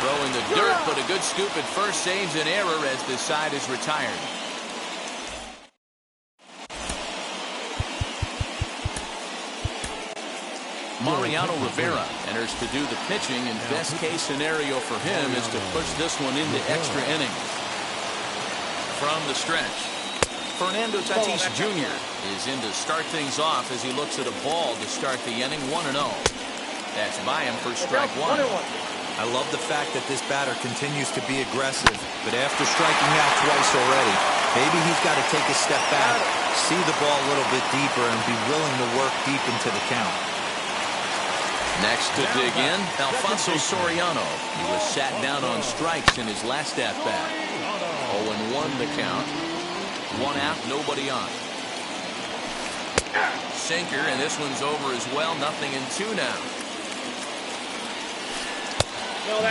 Throw in the dirt, but a good scoop at first saves an error as this side is retired. Mariano Rivera enters to do the pitching, and best case scenario for him is to push this one into extra innings. From the stretch, Fernando Tatis Jr. is in to start things off as he looks at a ball to start the inning, 1-0. That's by him for strike 1. I love the fact that this batter continues to be aggressive, but after striking out twice already, maybe he's got to take a step back, see the ball a little bit deeper, and be willing to work deep into the count. Next to dig in, Alfonso Soriano. He was sat down on strikes in his last at-bat. 0-1 the count. 1 out, nobody on. Sinker, and this one's over as well. 0-2 now.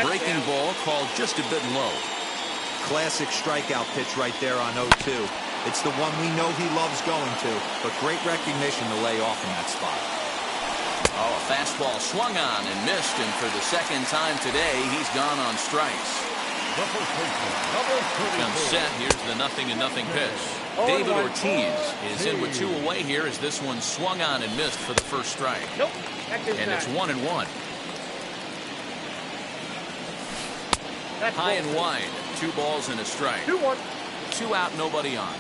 Breaking ball called just a bit low. Classic strikeout pitch right there on 0-2. It's the one we know he loves going to, but great recognition to lay off in that spot. Oh, a fastball swung on and missed, and for the second time today, he's gone on strikes. Comes set. Here's the 0-0 pitch. David Ortiz is in with 2 away here as this one swung on and missed for the first strike. And it's 1-1. High and wide. 2 balls and a strike. 2 out, nobody on.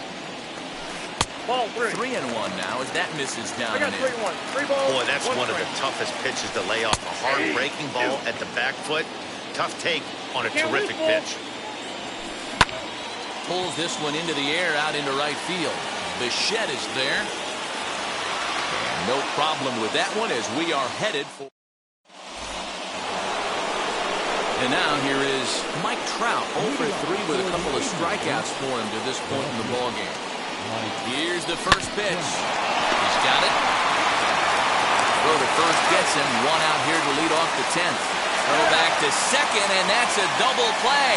Ball 3. 3-1 now as that misses down and in. 3 balls. Boy, that's one of the toughest pitches to lay off. A hard breaking ball at the back foot. Tough take on a terrific pitch. Pulls this one into the air out into right field. Bichette is there. And no problem with that one as we are headed for. And now here is Mike Trout, 0 for 3 with a couple of strikeouts for him to this point in the ballgame. Here's the first pitch. He's got it. Throw to first gets him. 1 out here to lead off the 10th. Throw back to second, and that's a double play.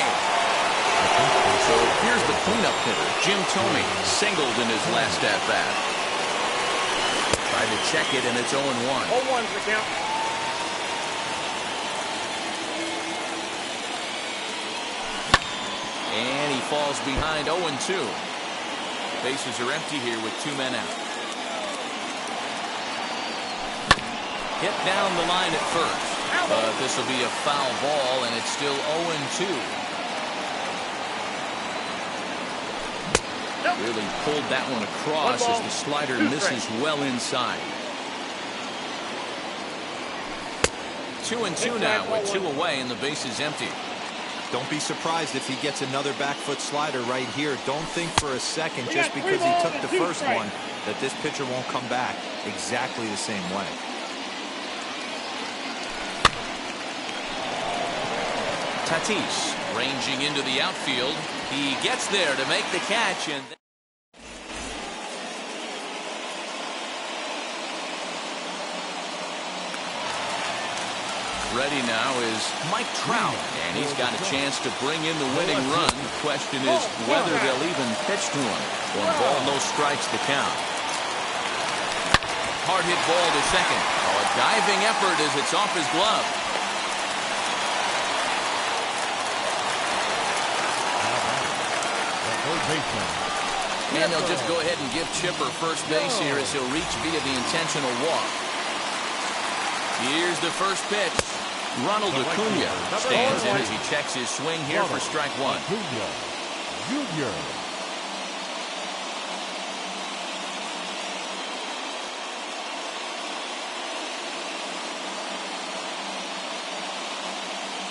So here's the cleanup hitter, Jim Thome, singled in his last at-bat. Tried to check it, and it's 0-1. 0-1's the count. And he falls behind 0-2. Bases are empty here with 2 men out. Hit down the line at first. But this will be a foul ball, and it's still 0-2. Really pulled that one across as the slider misses well inside. 2-2 now with 2 away and the base is empty. Don't be surprised if he gets another back foot slider right here. Don't think for a second just because he took the first one that this pitcher won't come back exactly the same way. Tatis ranging into the outfield. He gets there to make the catch. And ready now is Mike Trout, and he's got a chance to bring in the winning run. The question is whether they'll even pitch to him. 1 ball, no strikes to count. Hard hit ball to second. Oh, a diving effort as it's off his glove. And they'll just go ahead and give Chipper first base here as he'll reach via the intentional walk. Here's the first pitch. Ronald Acuna stands in as he checks his swing here for strike 1. Acuna Jr.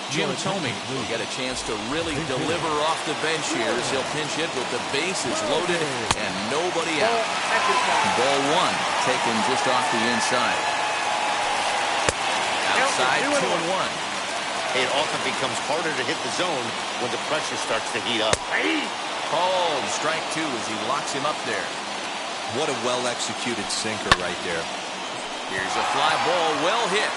Jim Thome will get a chance to really deliver off the bench here as he'll pinch hit with the bases loaded and nobody out. Ball 1 taken just off the inside. Outside 2-1. It often becomes harder to hit the zone when the pressure starts to heat up. Called strike 2 as he locks him up there. What a well-executed sinker right there. Here's a fly ball, well hit.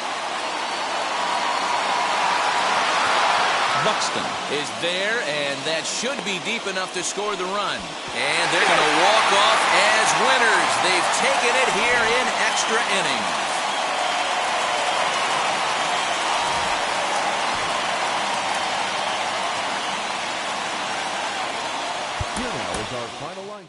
Buxton is there, and that should be deep enough to score the run. And they're going to walk off as winners. They've taken it here in extra innings. Here now is our final line.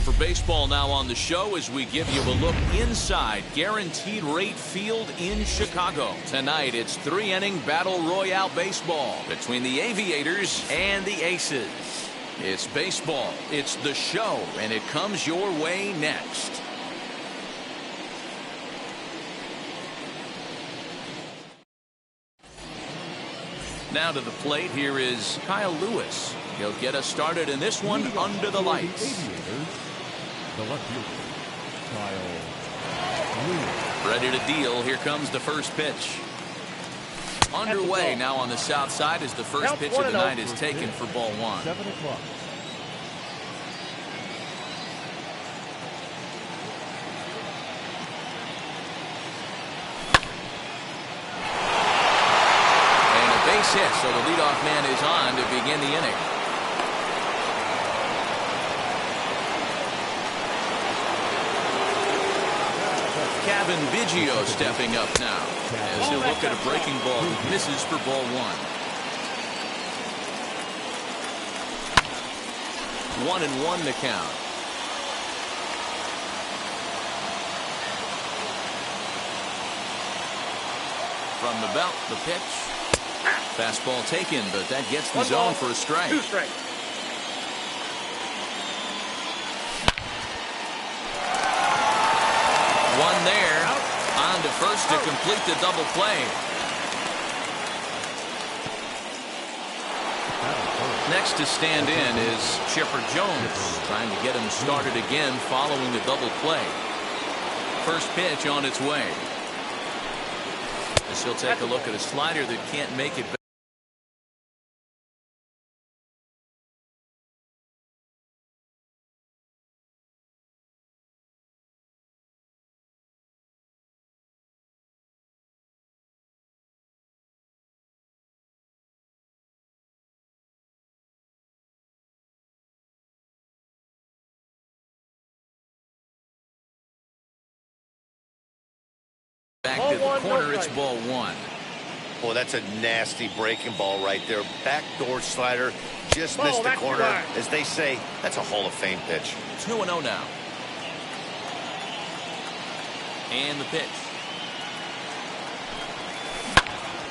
Time for baseball now on the show as we give you a look inside Guaranteed Rate Field in Chicago. Tonight, it's 3-inning battle royale baseball between the Aviators and the Aces. It's baseball, it's the show, and it comes your way next. Now to the plate, here is Kyle Lewis. He'll get us started in this one under the lights. Aviators, the left fielder, Kyle Lewis. Ready to deal. Here comes the first pitch. Underway now on the south side as the first pitch of the night is taken for ball one. 7 o'clock. And a base hit, so the leadoff man is on to begin the inning. Kevin Biggio stepping up now as he'll look at a breaking ball that misses for ball one. 1-1 to count. From the belt, the pitch. Fastball taken, but that gets the zone for a strike. 2 strikes. One there, on to first to complete the double play. Next to stand in is Chipper Jones, trying to get him started again following the double play. First pitch on its way. As he'll take a look at a slider that can't make it back. Back to the corner, it's ball one. Boy, that's a nasty breaking ball right there. Backdoor slider, just missed the corner. As they say, that's a Hall of Fame pitch. 2-0 now. And the pitch.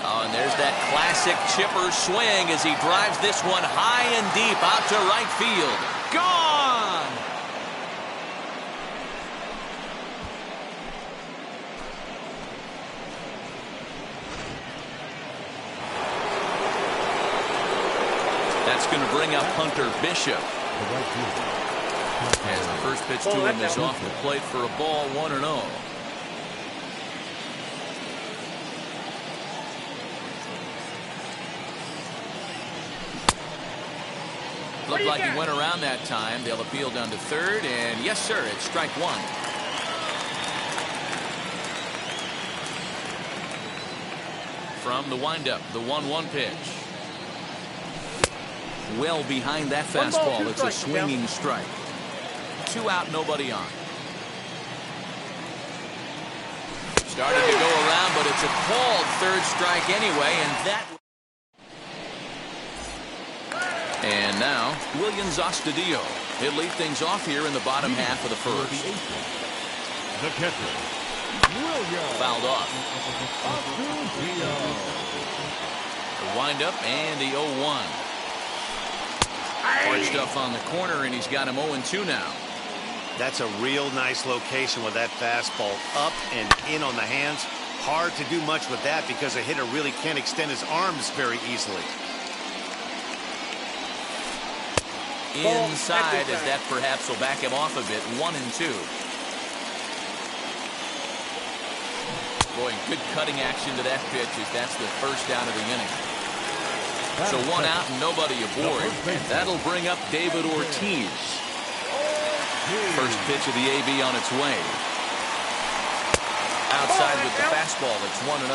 Oh, and there's that classic Chipper swing as he drives this one high and deep out to right field. Gone! That's going to bring up Hunter Bishop. The right fielder. As the first pitch to him is off the plate for a ball, 1-0. Looked like he went around that time. They'll appeal down to third, and yes, sir, it's strike one. From the windup, the 1-1 pitch. Well behind that fastball. It's a swinging strike. 2 out, nobody on. Started to go around, but it's a called third strike anyway, and now Williams Astudillo. He'll lead things off here in the bottom half of the first. The catcher, Williams. Fouled off. Astudillo. The windup and the 0-1. Hard stuff on the corner, and he's got him 0-2 now. That's a real nice location with that fastball up and in on the hands. Hard to do much with that because a hitter really can't extend his arms very easily. Inside, as that perhaps will back him off a bit. 1-2. Boy, good cutting action to that pitch as that's the first out of the inning. So 1 out and nobody aboard. And that'll bring up David Ortiz. First pitch of the AB on its way. Outside with the fastball. It's 1-0.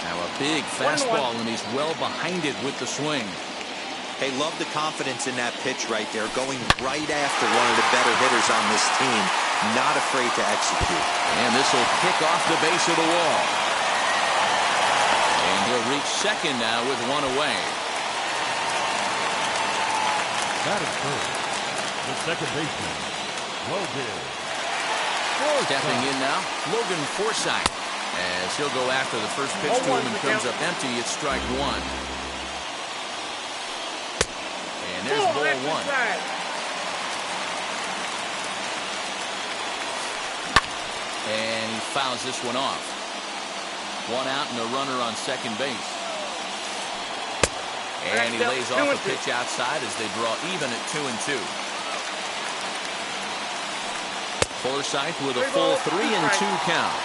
Now a big fastball, and he's well behind it with the swing. Hey, love the confidence in that pitch right there. Going right after one of the better hitters on this team. Not afraid to execute. And this will kick off the base of the wall. And he'll reach second now with 1 away. Batting first, the second baseman, Logan. Stepping in now, Logan Forsythe. As he'll go after the first pitch to him and comes up empty. It's strike one. And there's ball one. And he fouls this one off. One out and a runner on second base. And he lays off a pitch outside as they draw even at 2-2. Forsythe with a full 3-2 count.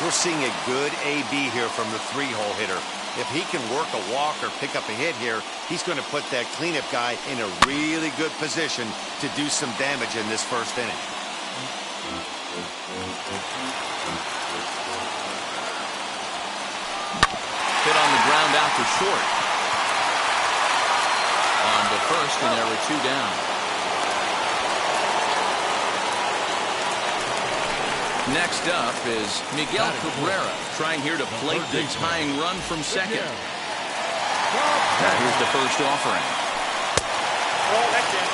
We're seeing a good AB here from the three-hole hitter. If he can work a walk or pick up a hit here, he's going to put that cleanup guy in a really good position to do some damage in this first inning. Hit on the ground out to short. On to first, and there were two down. Next up is Miguel Cabrera, trying here to plate the tying run from second. Now here's the first offering. Oh, that's it.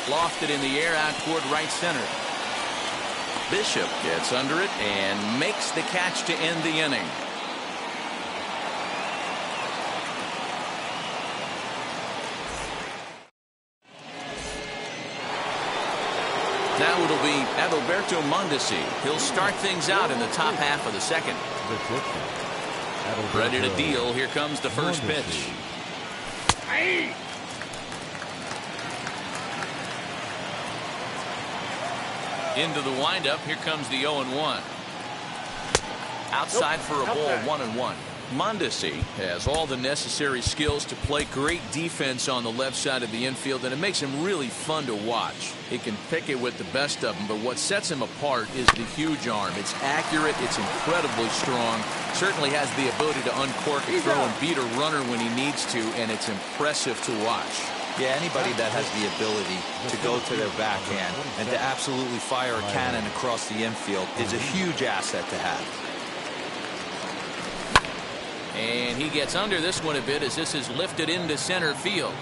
Lofted in the air out toward right center. Bishop gets under it and makes the catch to end the inning. Now it'll be Adalberto Mondesi. He'll start things out in the top half of the second. Ready to deal. Here comes the first pitch. Into the windup. Here comes the 0-1. Outside for a ball, 1-1. Mondesi has all the necessary skills to play great defense on the left side of the infield, and it makes him really fun to watch. He can pick it with the best of them, but what sets him apart is the huge arm. It's accurate, it's incredibly strong, certainly has the ability to uncork a throw and beat a runner when he needs to, and it's impressive to watch. Yeah, anybody that has the ability to go to their backhand and to absolutely fire a cannon across the infield is a huge asset to have. And he gets under this one a bit as this is lifted into center field.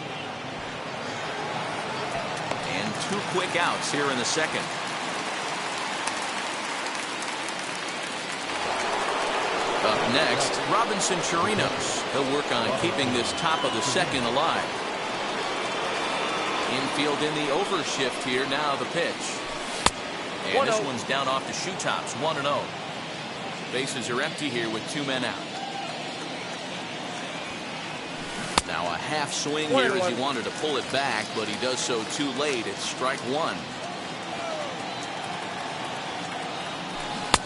And two quick outs here in the second. Up next, Robinson Chirinos. He'll work on keeping this top of the second alive. Infield in the overshift here. Now the pitch. And this one's down off the shoe tops. 1-0. Bases are empty here with two men out. Now a half swing here as he wanted to pull it back, but he does so too late. It's strike one.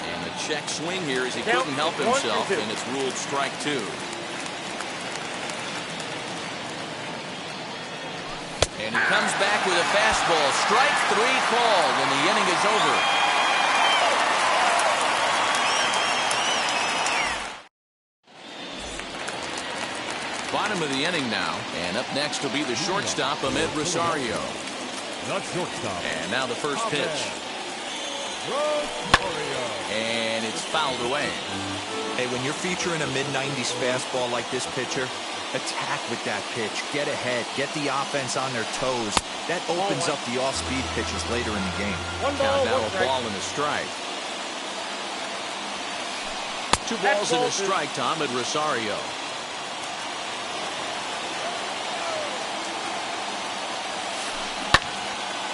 And the check swing here as he couldn't help himself, and it's ruled strike two. And he comes back with a fastball. Strike three called, and the inning is over. Bottom of the inning now, and up next will be the shortstop, Ahmed Rosario. Not shortstop. And now the first pitch. And it's fouled away. Hey, when you're featuring a mid-90s fastball like this pitcher, attack with that pitch. Get ahead. Get the offense on their toes. That opens up the off-speed pitches later in the game. Now a ball and a strike. Two balls and a strike to Ahmed Rosario.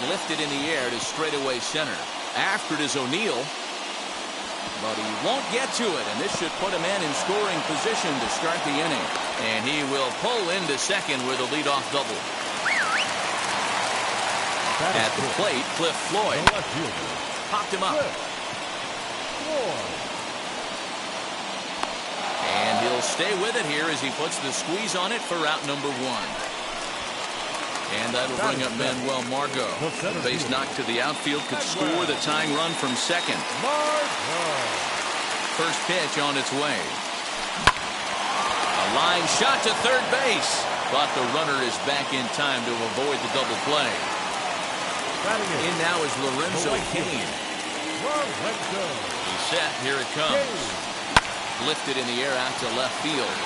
Lifted in the air to straightaway center. After it is O'Neill, but he won't get to it, and this should put a man in scoring position to start the inning. And he will pull into second with a leadoff double. At the plate, Cliff Floyd popped him up. And he'll stay with it here as he puts the squeeze on it for out number 1. And that'll bring up Manuel Margot. The base knock to the outfield could score the tying run from second. First pitch on its way. A line shot to third base. But the runner is back in time to avoid the double play. In now is Lorenzo Cain. He's set. Here it comes. Lifted in the air out to left field.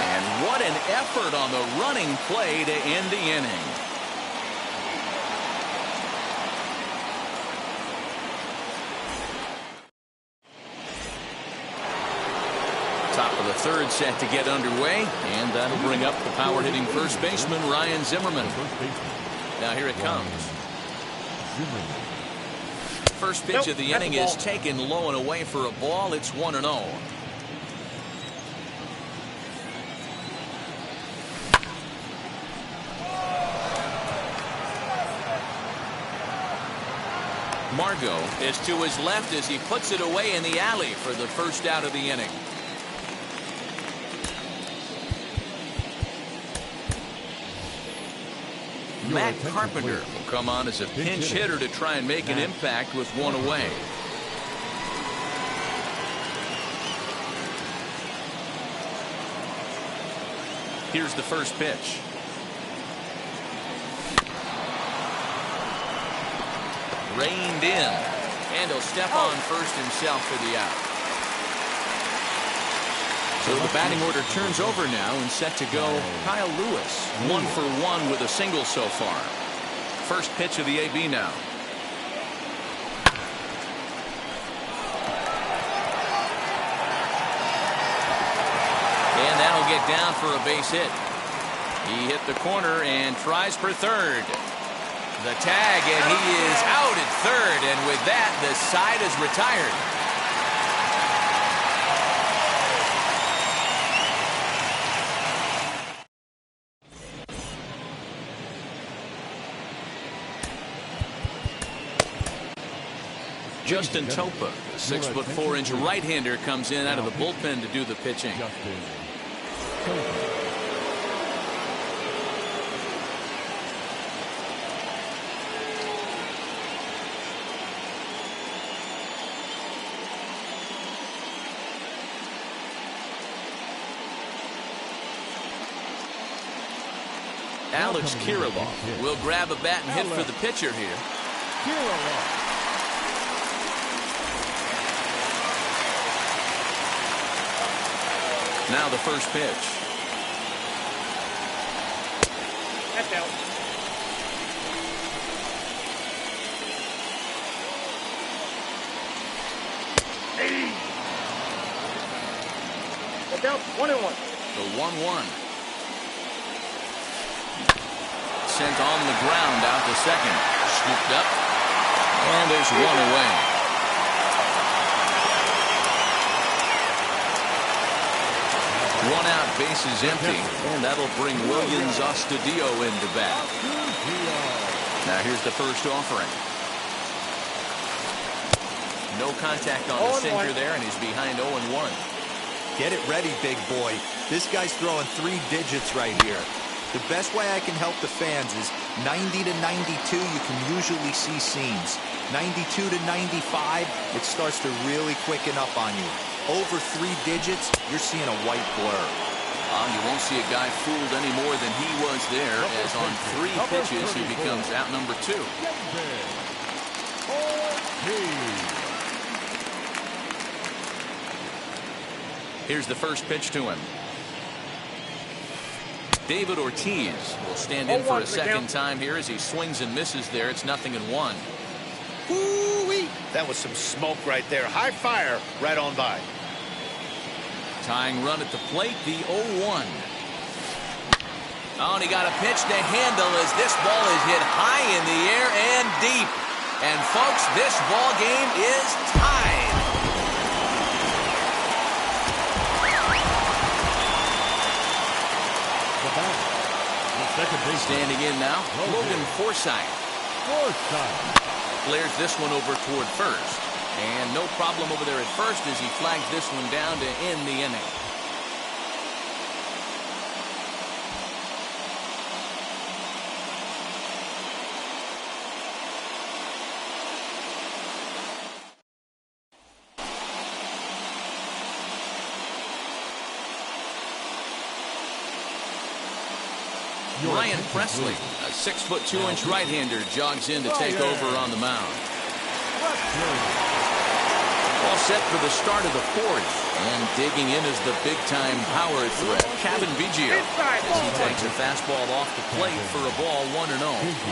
And what an effort on the running play to end the inning. Top of the third set to get underway, and that'll bring up the power hitting first baseman Ryan Zimmerman. Now here it comes. First pitch of the inning is taken low and away for a ball. It's 1-0. Margot is to his left as he puts it away in the alley for the first out of the inning. Matt Carpenter will come on as a pinch hitter to try and make an impact with one away. Here's the first pitch. Reined in, and he'll step on first himself for the out. So the batting order turns over now and set to go Kyle Lewis. 1 for 1 with a single so far. First pitch of the AB now. And that'll get down for a base hit. He hit the corner and tries for third. The tag, and he is out at third, and with that, the side is retired. Justin Topa, the 6'4" right-hander, comes in out of the bullpen to do the pitching. Alex Kirilloff will grab a bat and hit for the pitcher here. Now the first pitch. That's out. Hey. That's out. 1-1. The 1-1. Sent on the ground out to second. Scooped up. And there's one away. One out, bases empty, and that'll bring Williams Astudillo into bat. Now here's the first offering. No contact on the sinker there, and he's behind 0-1. Get it ready, big boy. This guy's throwing 3 digits right here. The best way I can help the fans is 90 to 92, you can usually see seams. 92 to 95, it starts to really quicken up on you. Over 3 digits, you're seeing a white blur. You won't see a guy fooled any more than he was there, as on 3 pitches he becomes out number 2. Here's the first pitch to him. David Ortiz will stand in for a second time here as he swings and misses there. It's 0-1. Woo-wee. That was some smoke right there. High fire right on by. Tying run at the plate, the 0-1. Oh, and he got a pitch to handle as this ball is hit high in the air and deep. And folks, this ball game is tied. Standing in now, Logan Forsythe. Flares this one over toward first. And no problem over there at first as he flags this one down to end the inning. Ryan Presley, a 6'2" right-hander, jogs in to take over on the mound. All set for the start of the fourth. And digging in is the big-time power threat, Kevin Biggio, as he takes a fastball off the plate for a ball 1-0.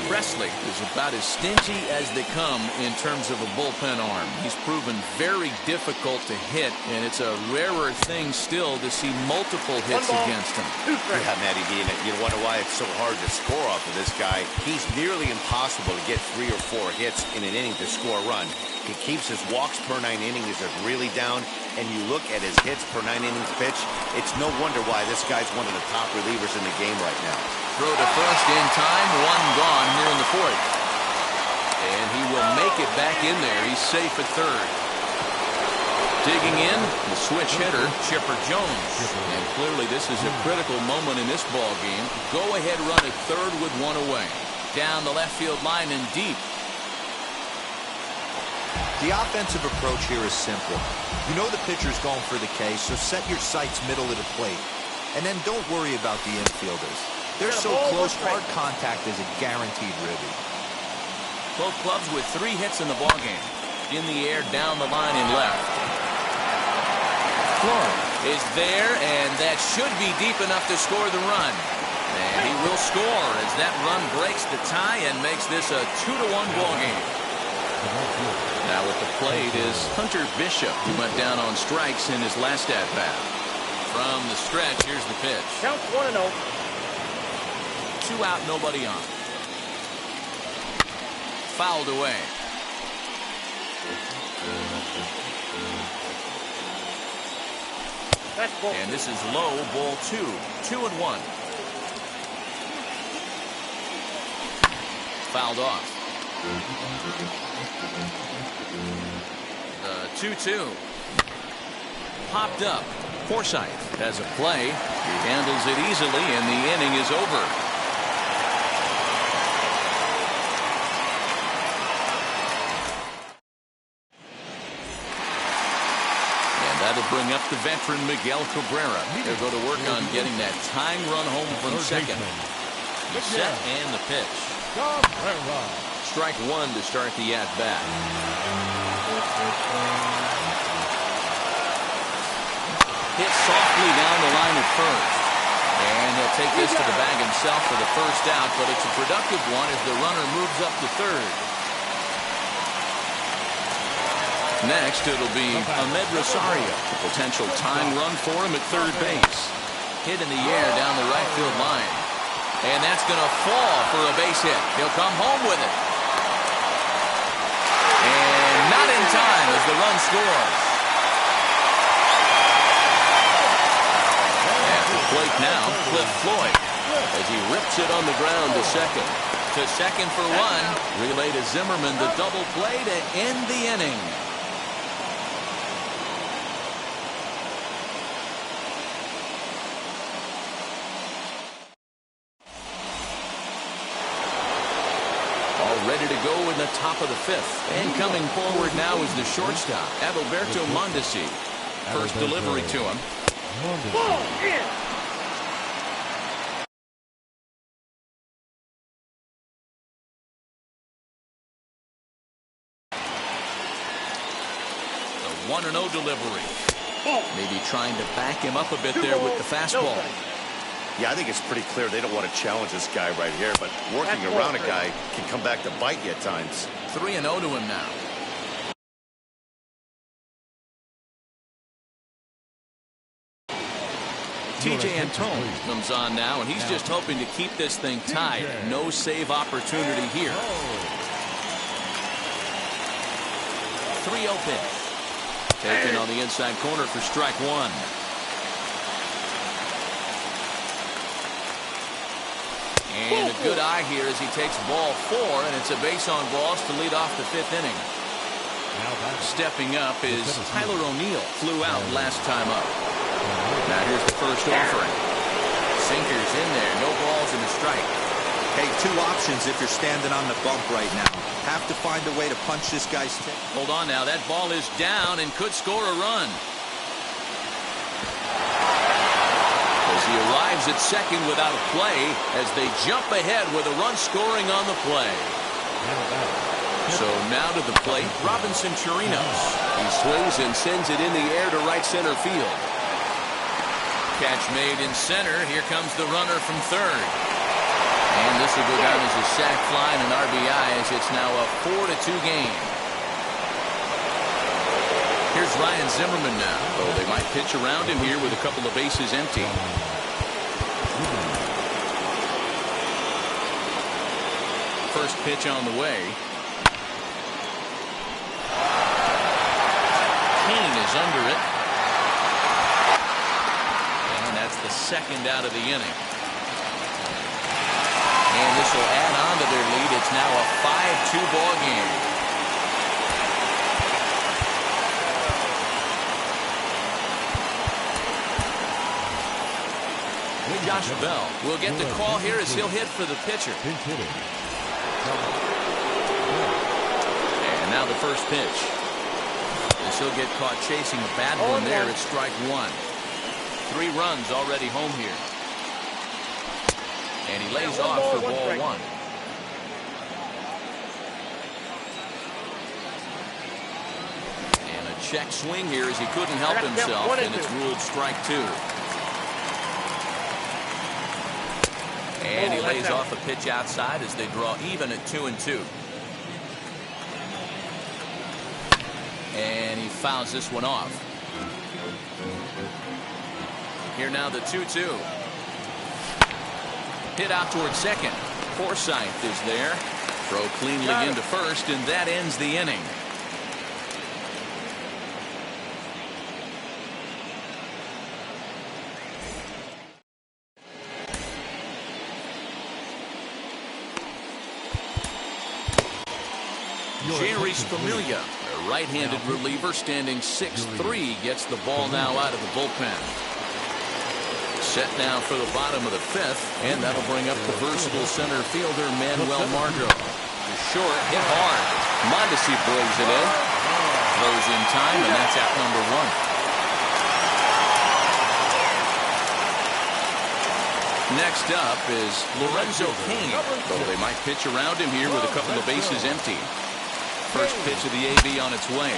Presley is about as stingy as they come in terms of a bullpen arm. He's proven very difficult to hit, and it's a rarer thing still to see multiple hits against him. Yeah, Matty D, and you wonder why it's so hard to score off of this guy. He's nearly impossible to get 3 or 4 hits in an inning to score a run. He keeps his walks per 9 innings really down, and you look at his hits per 9 innings pitch, it's no wonder why this guy's one of the top relievers in the game right now. Throw to first in time, 1 gone here in the fourth. And he will make it back in there. He's safe at third. Digging in, the switch hitter, Chipper Jones. And clearly this is a critical moment in this ball game. Go ahead run at third with 1 away. Down the left field line and deep. The offensive approach here is simple. You know the pitcher's going for the K, so set your sights middle of the plate. And then don't worry about the infielders. They're so close, hard contact is a guaranteed ribby. Both clubs with 3 hits in the ballgame. In the air, down the line and left. Clark is there, and that should be deep enough to score the run. And he will score as that run breaks the tie and makes this a 2-1 ballgame. Now at the plate is Hunter Bishop, who went down on strikes in his last at-bat. From the stretch, here's the pitch. Count 1-0. 2 out, nobody on. Fouled away. That's ball. And this is low, ball 2. 2-1. Fouled off. 2-2. Popped up. Forsythe has a play. He handles it easily, and the inning is over. And that'll bring up the veteran Miguel Cabrera. He'll go to work on getting that tying run home from second. The set and the pitch. Strike 1 to start the at-bat. Hit softly down the line at first. And he'll take this to the bag himself for the first out, but it's a productive one as the runner moves up to third. Next, it'll be Ahmed Rosario. A potential tying run for him at third base. Hit in the air down the right field line. And that's going to fall for a base hit. He'll come home with it. And not in time as the run scores. At the plate now, Cliff Floyd, as he rips it on the ground to second. To second for 1. Relay to Zimmerman, the double play to end the inning. Ready to go in the top of the 5th. And coming forward now is the shortstop, Adalberto Mondesi. First delivery to him. Ball in. The 1-0 delivery. Maybe trying to back him up a bit there with the fastball. Yeah, I think it's pretty clear they don't want to challenge this guy right here, but working around a guy can come back to bite you at times. 3-0 to him now. TJ Antone comes on now, and he's just hoping to keep this thing tied. No save opportunity here. 3-0 pitch. Taken on the inside corner for strike 1. And a good eye here as he takes ball 4, and it's a base on balls to lead off the 5th inning. Stepping up is Tyler O'Neill. Flew out last time up. Now here's the first offering. Sinkers in there. No balls and a strike. Hey, two options if you're standing on the bump right now. Have to find a way to punch this guy's tick. Hold on now. That ball is down and could score a run. As he arrives at second without a play as they jump ahead with a run scoring on the play. So now to the plate, Robinson Chirinos. He swings and sends it in the air to right center field. Catch made in center. Here comes the runner from third. And this will go down as a sac fly and an RBI as it's now a 4-2 game. Here's Ryan Zimmerman now. Oh, they might pitch around him here with a couple of bases empty. First pitch on the way. Kane is under it. And that's the second out of the inning. And this will add on to their lead. It's now a 5-2 ball game. Josh Bell will get the call here as he'll hit for the pitcher. And now the first pitch. As he'll get caught chasing a bad one there. It's strike one. 3 runs already home here. And he lays off for ball one. And a check swing here as he couldn't help himself, and it's ruled strike 2. And he lays off a pitch outside as they draw even at 2-2. And he fouls this one off. Here now the 2-2. Hit out toward second. Forsythe is there. Throw cleanly into first, and that ends the inning. Jerry Familia, a right-handed reliever standing 6'3", gets the ball now out of the bullpen. Set now for the bottom of the 5th, and that'll bring up the versatile center fielder Manuel Margot. Short, hit hard. Mondesi brings it in. Throws in time, and that's out number 1. Next up is Lorenzo Cain. Though they might pitch around him here with a couple of bases empty. First pitch of the AB on its way.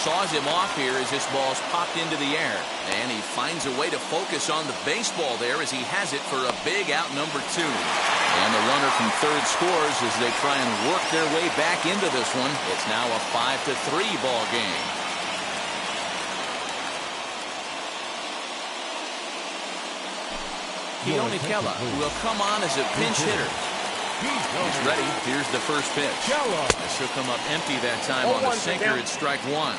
Saws him off here as this ball's popped into the air. And he finds a way to focus on the baseball there as he has it for a big out number 2. And the runner from third scores as they try and work their way back into this one. It's now a 5-3 ball game. Keone Kela will come on as a pinch hitter. He's ready. Here's the first pitch. This will come up empty that time on the sinker. It's strike 1.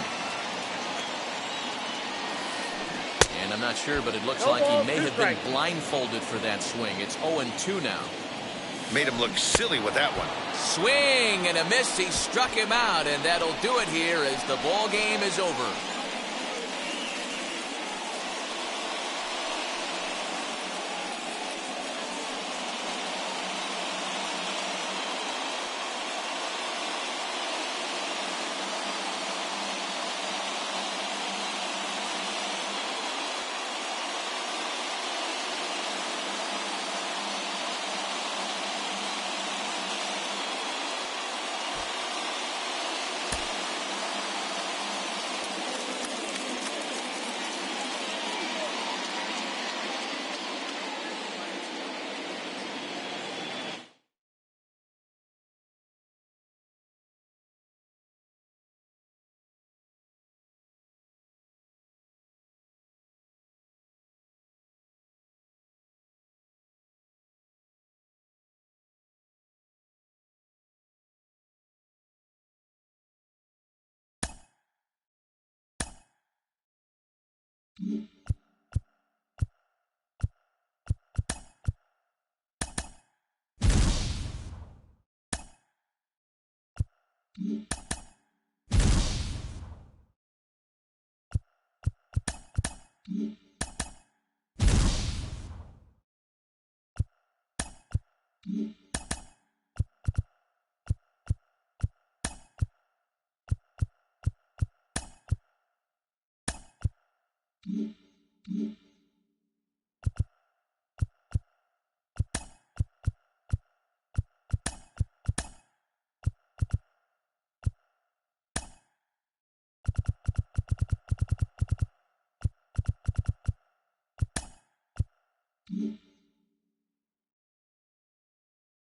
And I'm not sure, but it looks like he may have been blindfolded for that swing. It's 0-2 now. Made him look silly with that one. Swing and a miss. He struck him out, and that'll do it here as the ball game is over. Mm-hmm.